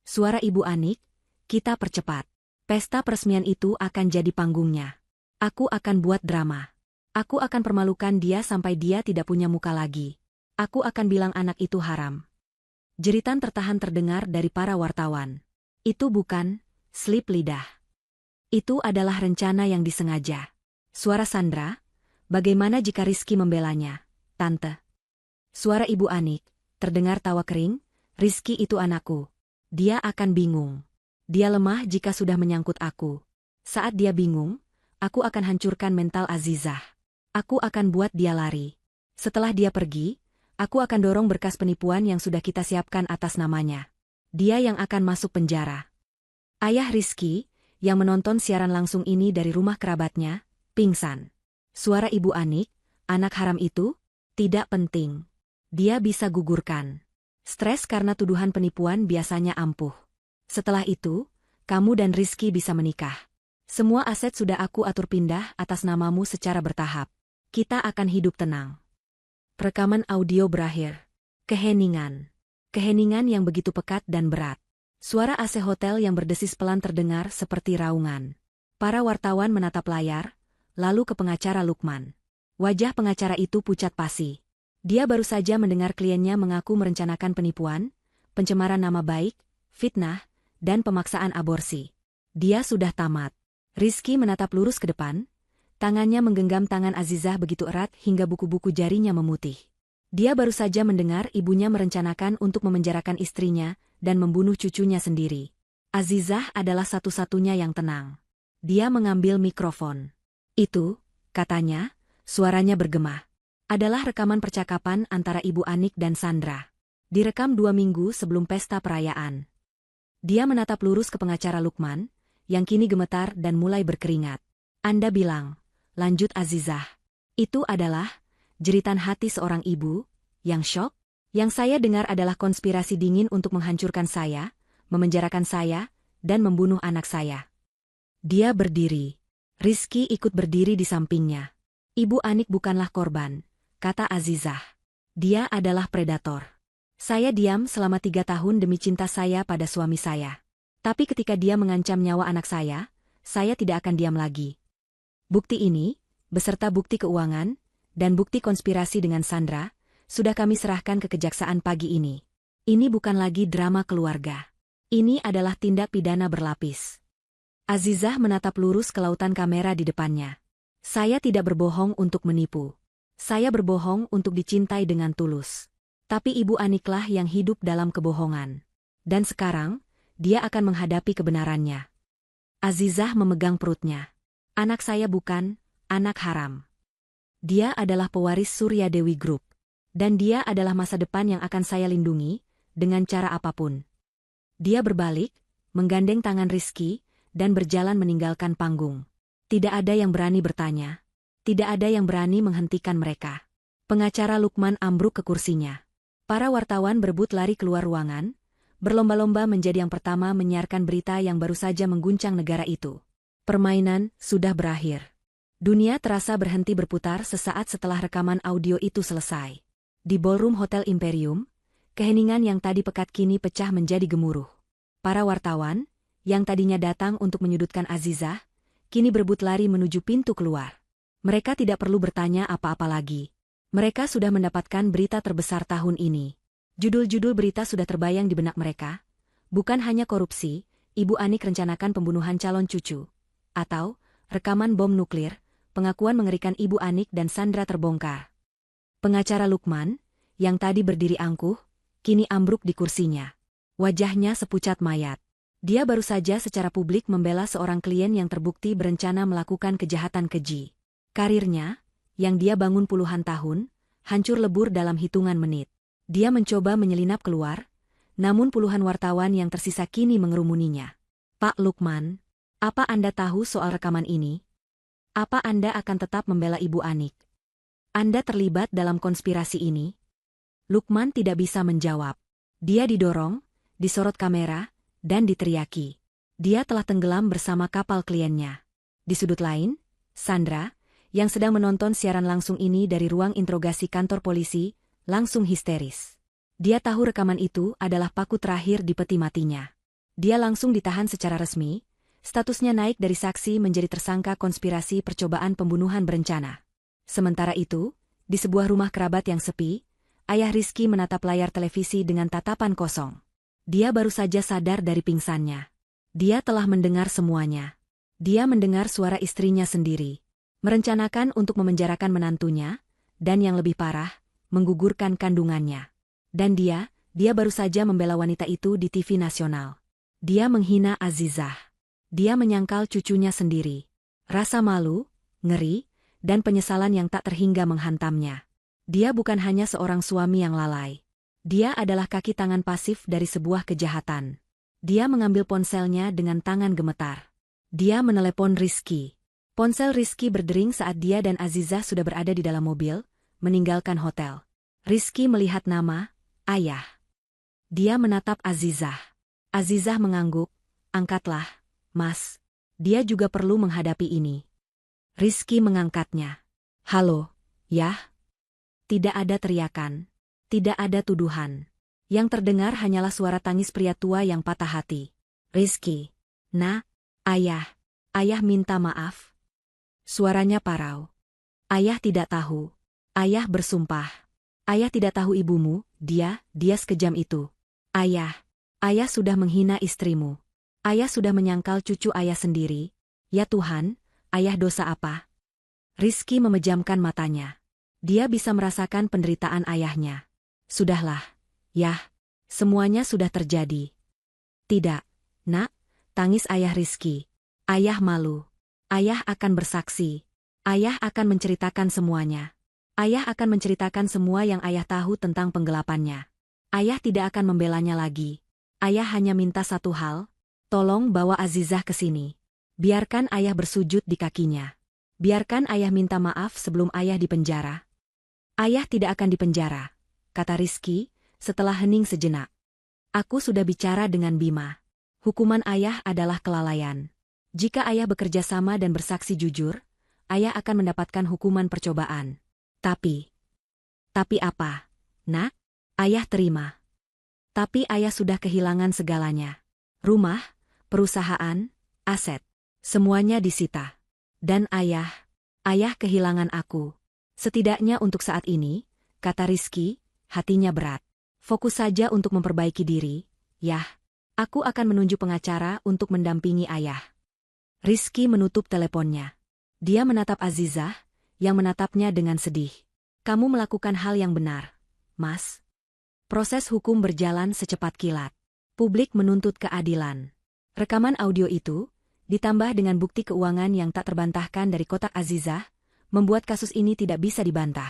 Suara Ibu Anik, kita percepat. Pesta peresmian itu akan jadi panggungnya. Aku akan buat drama. Aku akan permalukan dia sampai dia tidak punya muka lagi. Aku akan bilang anak itu haram. Jeritan tertahan terdengar dari para wartawan. Itu bukan slip lidah. Itu adalah rencana yang disengaja. Suara Sandra, bagaimana jika Rizky membelanya, Tante? Suara Ibu Anik, terdengar tawa kering, Rizky itu anakku. Dia akan bingung. Dia lemah jika sudah menyangkut aku. Saat dia bingung, aku akan hancurkan mental Azizah. Aku akan buat dia lari. Setelah dia pergi, aku akan dorong berkas penipuan yang sudah kita siapkan atas namanya. Dia yang akan masuk penjara. Ayah Rizky, yang menonton siaran langsung ini dari rumah kerabatnya, pingsan. Suara Ibu Anik, anak haram itu, tidak penting. Dia bisa gugurkan. Stres karena tuduhan penipuan biasanya ampuh. Setelah itu, kamu dan Rizky bisa menikah. Semua aset sudah aku atur pindah atas namamu secara bertahap. Kita akan hidup tenang. Rekaman audio berakhir. Keheningan. Keheningan yang begitu pekat dan berat. Suara AC hotel yang berdesis pelan terdengar seperti raungan. Para wartawan menatap layar, lalu ke pengacara Lukman. Wajah pengacara itu pucat pasi. Dia baru saja mendengar kliennya mengaku merencanakan penipuan, pencemaran nama baik, fitnah, dan pemaksaan aborsi. Dia sudah tamat. Rizky menatap lurus ke depan, tangannya menggenggam tangan Azizah begitu erat hingga buku-buku jarinya memutih. Dia baru saja mendengar ibunya merencanakan untuk memenjarakan istrinya dan membunuh cucunya sendiri. Azizah adalah satu-satunya yang tenang. Dia mengambil mikrofon. Itu, katanya, suaranya bergema. Adalah rekaman percakapan antara Ibu Anik dan Sandra. Direkam 2 minggu sebelum pesta perayaan. Dia menatap lurus ke pengacara Lukman, yang kini gemetar dan mulai berkeringat. Anda bilang, lanjut Azizah. Itu adalah jeritan hati seorang ibu, yang syok. Yang saya dengar adalah konspirasi dingin untuk menghancurkan saya, memenjarakan saya, dan membunuh anak saya. Dia berdiri. Rizky ikut berdiri di sampingnya. Ibu Anik bukanlah korban, kata Azizah. Dia adalah predator. Saya diam selama 3 tahun demi cinta saya pada suami saya. Tapi ketika dia mengancam nyawa anak saya tidak akan diam lagi. Bukti ini, beserta bukti keuangan, dan bukti konspirasi dengan Sandra, sudah kami serahkan ke kejaksaan pagi ini. Ini bukan lagi drama keluarga. Ini adalah tindak pidana berlapis. Azizah menatap lurus ke lautan kamera di depannya. Saya tidak berbohong untuk menipu. Saya berbohong untuk dicintai dengan tulus. Tapi Ibu Aniklah yang hidup dalam kebohongan. Dan sekarang, dia akan menghadapi kebenarannya. Azizah memegang perutnya. Anak saya bukan anak haram. Dia adalah pewaris Surya Dewi Group. Dan dia adalah masa depan yang akan saya lindungi, dengan cara apapun. Dia berbalik, menggandeng tangan Rizky, dan berjalan meninggalkan panggung. Tidak ada yang berani bertanya. Tidak ada yang berani menghentikan mereka. Pengacara Lukman ambruk ke kursinya. Para wartawan berebut lari keluar ruangan, berlomba-lomba menjadi yang pertama menyiarkan berita yang baru saja mengguncang negara itu. Permainan sudah berakhir. Dunia terasa berhenti berputar sesaat setelah rekaman audio itu selesai. Di ballroom Hotel Imperium, keheningan yang tadi pekat kini pecah menjadi gemuruh. Para wartawan, yang tadinya datang untuk menyudutkan Azizah, kini berebut lari menuju pintu keluar. Mereka tidak perlu bertanya apa-apa lagi. Mereka sudah mendapatkan berita terbesar tahun ini. Judul-judul berita sudah terbayang di benak mereka. Bukan hanya korupsi, Ibu Anik rencanakan pembunuhan calon cucu. Atau, rekaman bom nuklir, pengakuan mengerikan Ibu Anik dan Sandra terbongkar. Pengacara Lukman, yang tadi berdiri angkuh, kini ambruk di kursinya. Wajahnya sepucat mayat. Dia baru saja secara publik membela seorang klien yang terbukti berencana melakukan kejahatan keji. Karirnya, yang dia bangun puluhan tahun, hancur lebur dalam hitungan menit. Dia mencoba menyelinap keluar, namun puluhan wartawan yang tersisa kini mengerumuninya. Pak Lukman, apa Anda tahu soal rekaman ini? Apa Anda akan tetap membela Ibu Anik? Anda terlibat dalam konspirasi ini? Lukman tidak bisa menjawab. Dia didorong, disorot kamera, dan diteriaki. Dia telah tenggelam bersama kapal kliennya. Di sudut lain, Sandra, yang sedang menonton siaran langsung ini dari ruang interogasi kantor polisi, langsung histeris. Dia tahu rekaman itu adalah paku terakhir di peti matinya. Dia langsung ditahan secara resmi, statusnya naik dari saksi menjadi tersangka konspirasi percobaan pembunuhan berencana. Sementara itu, di sebuah rumah kerabat yang sepi, ayah Rizky menatap layar televisi dengan tatapan kosong. Dia baru saja sadar dari pingsannya. Dia telah mendengar semuanya. Dia mendengar suara istrinya sendiri. Merencanakan untuk memenjarakan menantunya, dan yang lebih parah, menggugurkan kandungannya. Dan dia Dia baru saja membela wanita itu di TV nasional. Dia menghina Azizah. Dia menyangkal cucunya sendiri. Rasa malu, ngeri, dan penyesalan yang tak terhingga menghantamnya. Dia bukan hanya seorang suami yang lalai. Dia adalah kaki tangan pasif dari sebuah kejahatan. Dia mengambil ponselnya dengan tangan gemetar. Dia menelepon Rizky. Ponsel Rizky berdering saat dia dan Azizah sudah berada di dalam mobil, meninggalkan hotel. Rizky melihat nama, ayah. Dia menatap Azizah. Azizah mengangguk, angkatlah, Mas. Dia juga perlu menghadapi ini. Rizky mengangkatnya. Halo, Yah? Tidak ada teriakan. Tidak ada tuduhan. Yang terdengar hanyalah suara tangis pria tua yang patah hati. Rizky. Nak, ayah. Ayah minta maaf. Suaranya parau. Ayah tidak tahu. Ayah bersumpah. Ayah tidak tahu ibumu, dia sekejam itu. Ayah. Ayah sudah menghina istrimu. Ayah sudah menyangkal cucu ayah sendiri. Ya Tuhan, ayah dosa apa? Rizky memejamkan matanya. Dia bisa merasakan penderitaan ayahnya. Sudahlah, Yah. Semuanya sudah terjadi. Tidak, Nak, tangis ayah Rizky. Ayah malu. Ayah akan bersaksi. Ayah akan menceritakan semuanya. Ayah akan menceritakan semua yang ayah tahu tentang penggelapannya. Ayah tidak akan membelanya lagi. Ayah hanya minta satu hal. Tolong bawa Azizah ke sini. Biarkan ayah bersujud di kakinya. Biarkan ayah minta maaf sebelum ayah dipenjara. Ayah tidak akan dipenjara, kata Rizky, setelah hening sejenak. Aku sudah bicara dengan Bima. Hukuman ayah adalah kelalaian. Jika ayah bekerja sama dan bersaksi jujur, ayah akan mendapatkan hukuman percobaan. Tapi apa? Nak? Ayah terima. Tapi ayah sudah kehilangan segalanya. Rumah, perusahaan, aset. Semuanya disita. Dan ayah kehilangan aku. Setidaknya untuk saat ini, kata Rizky, hatinya berat. Fokus saja untuk memperbaiki diri, Yah. Aku akan menunjuk pengacara untuk mendampingi ayah. Rizky menutup teleponnya. Dia menatap Azizah, yang menatapnya dengan sedih. Kamu melakukan hal yang benar, Mas. Proses hukum berjalan secepat kilat. Publik menuntut keadilan. Rekaman audio itu, ditambah dengan bukti keuangan yang tak terbantahkan dari kotak Azizah, membuat kasus ini tidak bisa dibantah.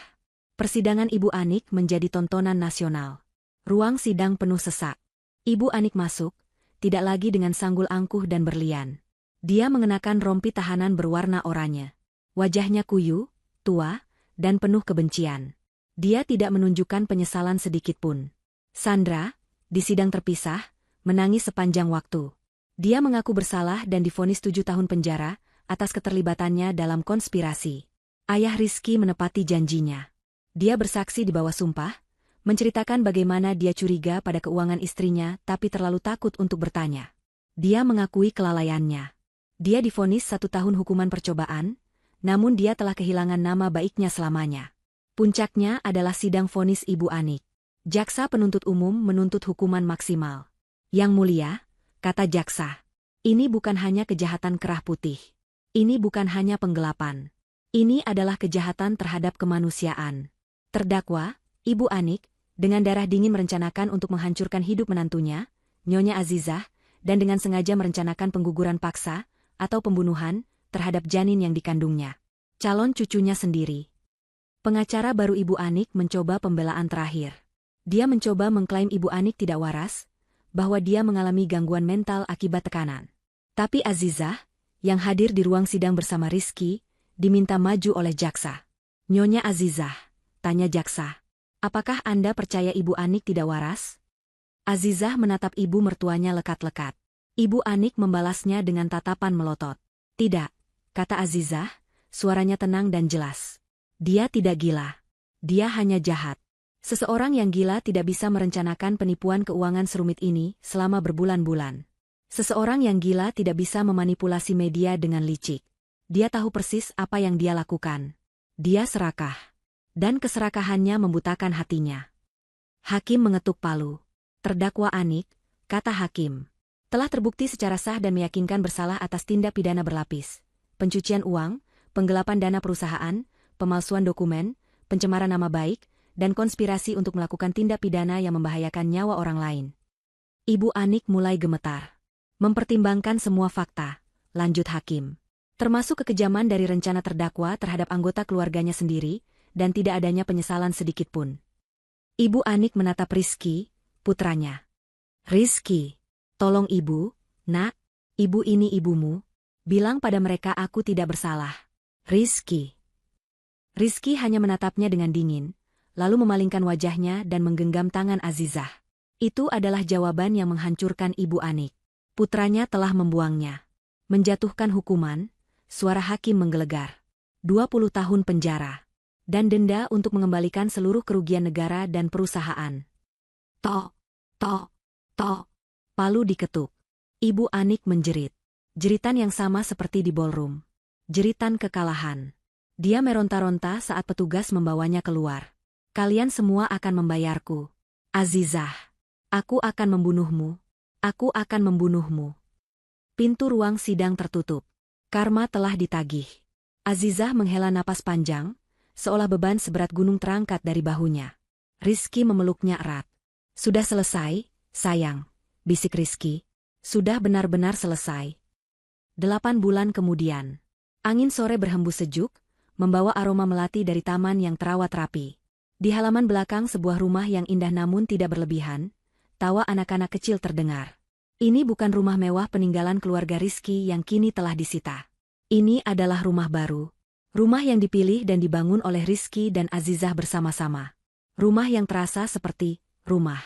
Persidangan Ibu Anik menjadi tontonan nasional. Ruang sidang penuh sesak. Ibu Anik masuk, tidak lagi dengan sanggul angkuh dan berlian. Dia mengenakan rompi tahanan berwarna oranye. Wajahnya kuyu, tua, dan penuh kebencian. Dia tidak menunjukkan penyesalan sedikitpun. Sandra, di sidang terpisah, menangis sepanjang waktu. Dia mengaku bersalah dan divonis 7 tahun penjara atas keterlibatannya dalam konspirasi. Ayah Rizky menepati janjinya. Dia bersaksi di bawah sumpah, menceritakan bagaimana dia curiga pada keuangan istrinya tapi terlalu takut untuk bertanya. Dia mengakui kelalaiannya. Dia divonis 1 tahun hukuman percobaan, namun dia telah kehilangan nama baiknya selamanya. Puncaknya adalah sidang vonis Ibu Anik. Jaksa penuntut umum menuntut hukuman maksimal. Yang mulia, kata jaksa, ini bukan hanya kejahatan kerah putih. Ini bukan hanya penggelapan. Ini adalah kejahatan terhadap kemanusiaan. Terdakwa, Ibu Anik, dengan darah dingin merencanakan untuk menghancurkan hidup menantunya, Nyonya Azizah, dan dengan sengaja merencanakan pengguguran paksa, atau pembunuhan, terhadap janin yang dikandungnya. Calon cucunya sendiri. Pengacara baru Ibu Anik mencoba pembelaan terakhir. Dia mencoba mengklaim Ibu Anik tidak waras, bahwa dia mengalami gangguan mental akibat tekanan. Tapi Azizah, yang hadir di ruang sidang bersama Rizky, diminta maju oleh jaksa. Nyonya Azizah, tanya jaksa, apakah Anda percaya Ibu Anik tidak waras? Azizah menatap ibu mertuanya lekat-lekat. Ibu Anik membalasnya dengan tatapan melotot. Tidak, kata Azizah, suaranya tenang dan jelas. Dia tidak gila. Dia hanya jahat. Seseorang yang gila tidak bisa merencanakan penipuan keuangan serumit ini selama berbulan-bulan. Seseorang yang gila tidak bisa memanipulasi media dengan licik. Dia tahu persis apa yang dia lakukan. Dia serakah. Dan keserakahannya membutakan hatinya. Hakim mengetuk palu. Terdakwa Anik, kata hakim, telah terbukti secara sah dan meyakinkan bersalah atas tindak pidana berlapis. Pencucian uang, penggelapan dana perusahaan, pemalsuan dokumen, pencemaran nama baik, dan konspirasi untuk melakukan tindak pidana yang membahayakan nyawa orang lain. Ibu Anik mulai gemetar. Mempertimbangkan semua fakta, lanjut hakim. Termasuk kekejaman dari rencana terdakwa terhadap anggota keluarganya sendiri, dan tidak adanya penyesalan sedikitpun. Ibu Anik menatap Rizky, putranya. Rizky, tolong ibu, nak, ibu ini ibumu. Bilang pada mereka aku tidak bersalah. Rizky. Rizky hanya menatapnya dengan dingin, lalu memalingkan wajahnya dan menggenggam tangan Azizah. Itu adalah jawaban yang menghancurkan Ibu Anik. Putranya telah membuangnya. Menjatuhkan hukuman, suara hakim menggelegar. 20 tahun penjara. Dan denda untuk mengembalikan seluruh kerugian negara dan perusahaan. Tok, tok, tok. Palu diketuk. Ibu Anik menjerit. Jeritan yang sama seperti di ballroom. Jeritan kekalahan. Dia meronta-ronta saat petugas membawanya keluar. Kalian semua akan membayarku. Azizah. Aku akan membunuhmu. Aku akan membunuhmu. Pintu ruang sidang tertutup. Karma telah ditagih. Azizah menghela napas panjang, seolah beban seberat gunung terangkat dari bahunya. Rizky memeluknya erat. Sudah selesai, sayang, bisik Rizky. Sudah benar-benar selesai. 8 bulan kemudian. Angin sore berhembus sejuk, membawa aroma melati dari taman yang terawat rapi. Di halaman belakang sebuah rumah yang indah namun tidak berlebihan, tawa anak-anak kecil terdengar. Ini bukan rumah mewah peninggalan keluarga Rizky yang kini telah disita. Ini adalah rumah baru. Rumah yang dipilih dan dibangun oleh Rizky dan Azizah bersama-sama. Rumah yang terasa seperti rumah.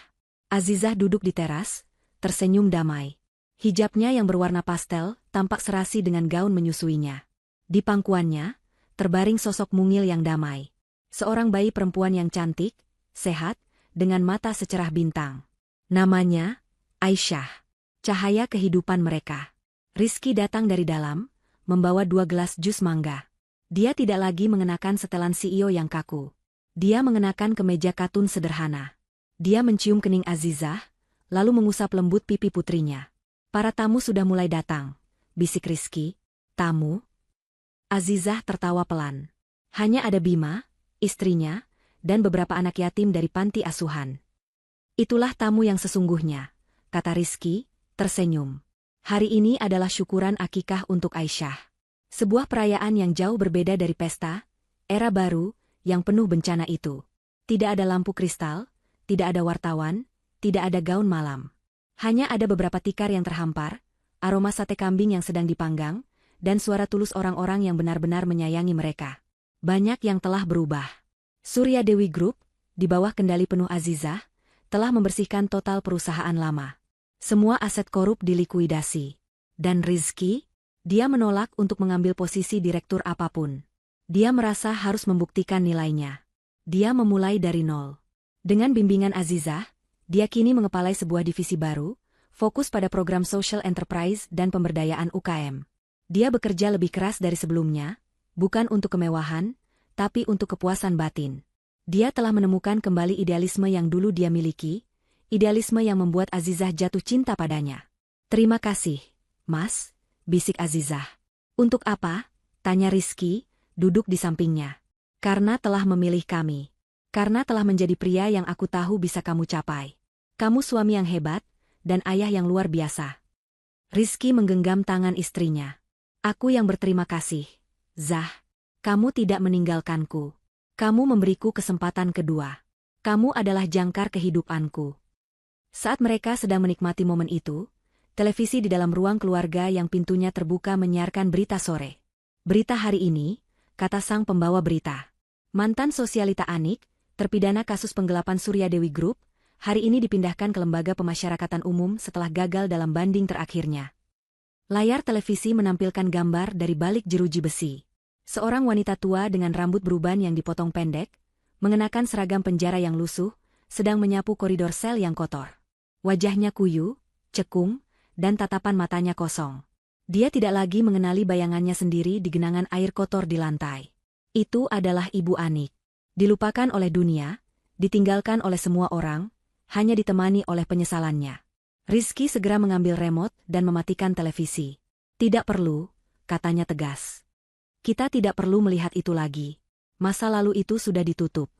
Azizah duduk di teras, tersenyum damai. Hijabnya yang berwarna pastel tampak serasi dengan gaun menyusuinya. Di pangkuannya, terbaring sosok mungil yang damai. Seorang bayi perempuan yang cantik, sehat, dengan mata secerah bintang. Namanya, Aisyah. Cahaya kehidupan mereka. Rizky datang dari dalam, membawa 2 gelas jus mangga. Dia tidak lagi mengenakan setelan CEO yang kaku. Dia mengenakan kemeja katun sederhana. Dia mencium kening Azizah, lalu mengusap lembut pipi putrinya. Para tamu sudah mulai datang, bisik Rizky. Tamu? Azizah tertawa pelan. Hanya ada Bima, istrinya, dan beberapa anak yatim dari panti asuhan. Itulah tamu yang sesungguhnya, kata Rizky, tersenyum. Hari ini adalah syukuran akikah untuk Aisyah. Sebuah perayaan yang jauh berbeda dari pesta, era baru, yang penuh bencana itu. Tidak ada lampu kristal, tidak ada wartawan, tidak ada gaun malam. Hanya ada beberapa tikar yang terhampar, aroma sate kambing yang sedang dipanggang, dan suara tulus orang-orang yang benar-benar menyayangi mereka. Banyak yang telah berubah. Surya Dewi Group, di bawah kendali penuh Azizah, telah membersihkan total perusahaan lama. Semua aset korup dilikuidasi. Dan Rizky, dia menolak untuk mengambil posisi direktur apapun. Dia merasa harus membuktikan nilainya. Dia memulai dari nol. Dengan bimbingan Azizah, dia kini mengepalai sebuah divisi baru, fokus pada program social enterprise dan pemberdayaan UKM. Dia bekerja lebih keras dari sebelumnya, bukan untuk kemewahan, tapi untuk kepuasan batin. Dia telah menemukan kembali idealisme yang dulu dia miliki, idealisme yang membuat Azizah jatuh cinta padanya. Terima kasih, Mas, bisik Azizah. Untuk apa? Tanya Rizky, duduk di sampingnya. Karena telah memilih kami. Karena telah menjadi pria yang aku tahu bisa kamu capai. Kamu suami yang hebat, dan ayah yang luar biasa. Rizky menggenggam tangan istrinya. Aku yang berterima kasih, Zah. Kamu tidak meninggalkanku. Kamu memberiku kesempatan kedua. Kamu adalah jangkar kehidupanku. Saat mereka sedang menikmati momen itu, televisi di dalam ruang keluarga yang pintunya terbuka menyiarkan berita sore. Berita hari ini, kata sang pembawa berita. Mantan sosialita Anik, terpidana kasus penggelapan Surya Dewi Group, hari ini dipindahkan ke lembaga pemasyarakatan umum setelah gagal dalam banding terakhirnya. Layar televisi menampilkan gambar dari balik jeruji besi. Seorang wanita tua dengan rambut beruban yang dipotong pendek, mengenakan seragam penjara yang lusuh, sedang menyapu koridor sel yang kotor. Wajahnya kuyu, cekung, dan tatapan matanya kosong. Dia tidak lagi mengenali bayangannya sendiri di genangan air kotor di lantai. Itu adalah Ibu Anik. Dilupakan oleh dunia, ditinggalkan oleh semua orang, hanya ditemani oleh penyesalannya. Rizky segera mengambil remote dan mematikan televisi. Tidak perlu, katanya tegas. Kita tidak perlu melihat itu lagi. Masa lalu itu sudah ditutup.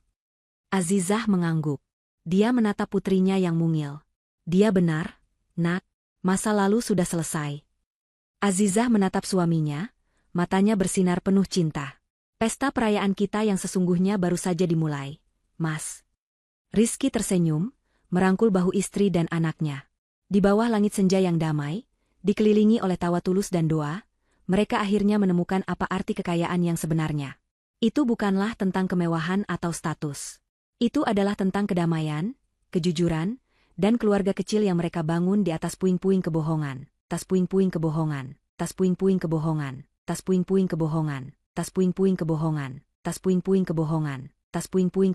Azizah mengangguk. Dia menatap putrinya yang mungil. Dia benar, nak, masa lalu sudah selesai. Azizah menatap suaminya, matanya bersinar penuh cinta. Pesta perayaan kita yang sesungguhnya baru saja dimulai, Mas. Rizky tersenyum, merangkul bahu istri dan anaknya. Di bawah langit senja yang damai, dikelilingi oleh tawa tulus dan doa, mereka akhirnya menemukan apa arti kekayaan yang sebenarnya. Itu bukanlah tentang kemewahan atau status. Itu adalah tentang kedamaian, kejujuran, dan keluarga kecil yang mereka bangun di atas puing-puing kebohongan, tas puing-puing kebohongan, tas puing-puing kebohongan, tas puing-puing kebohongan, tas puing-puing kebohongan, tas puing-puing kebohongan, tas puing-puing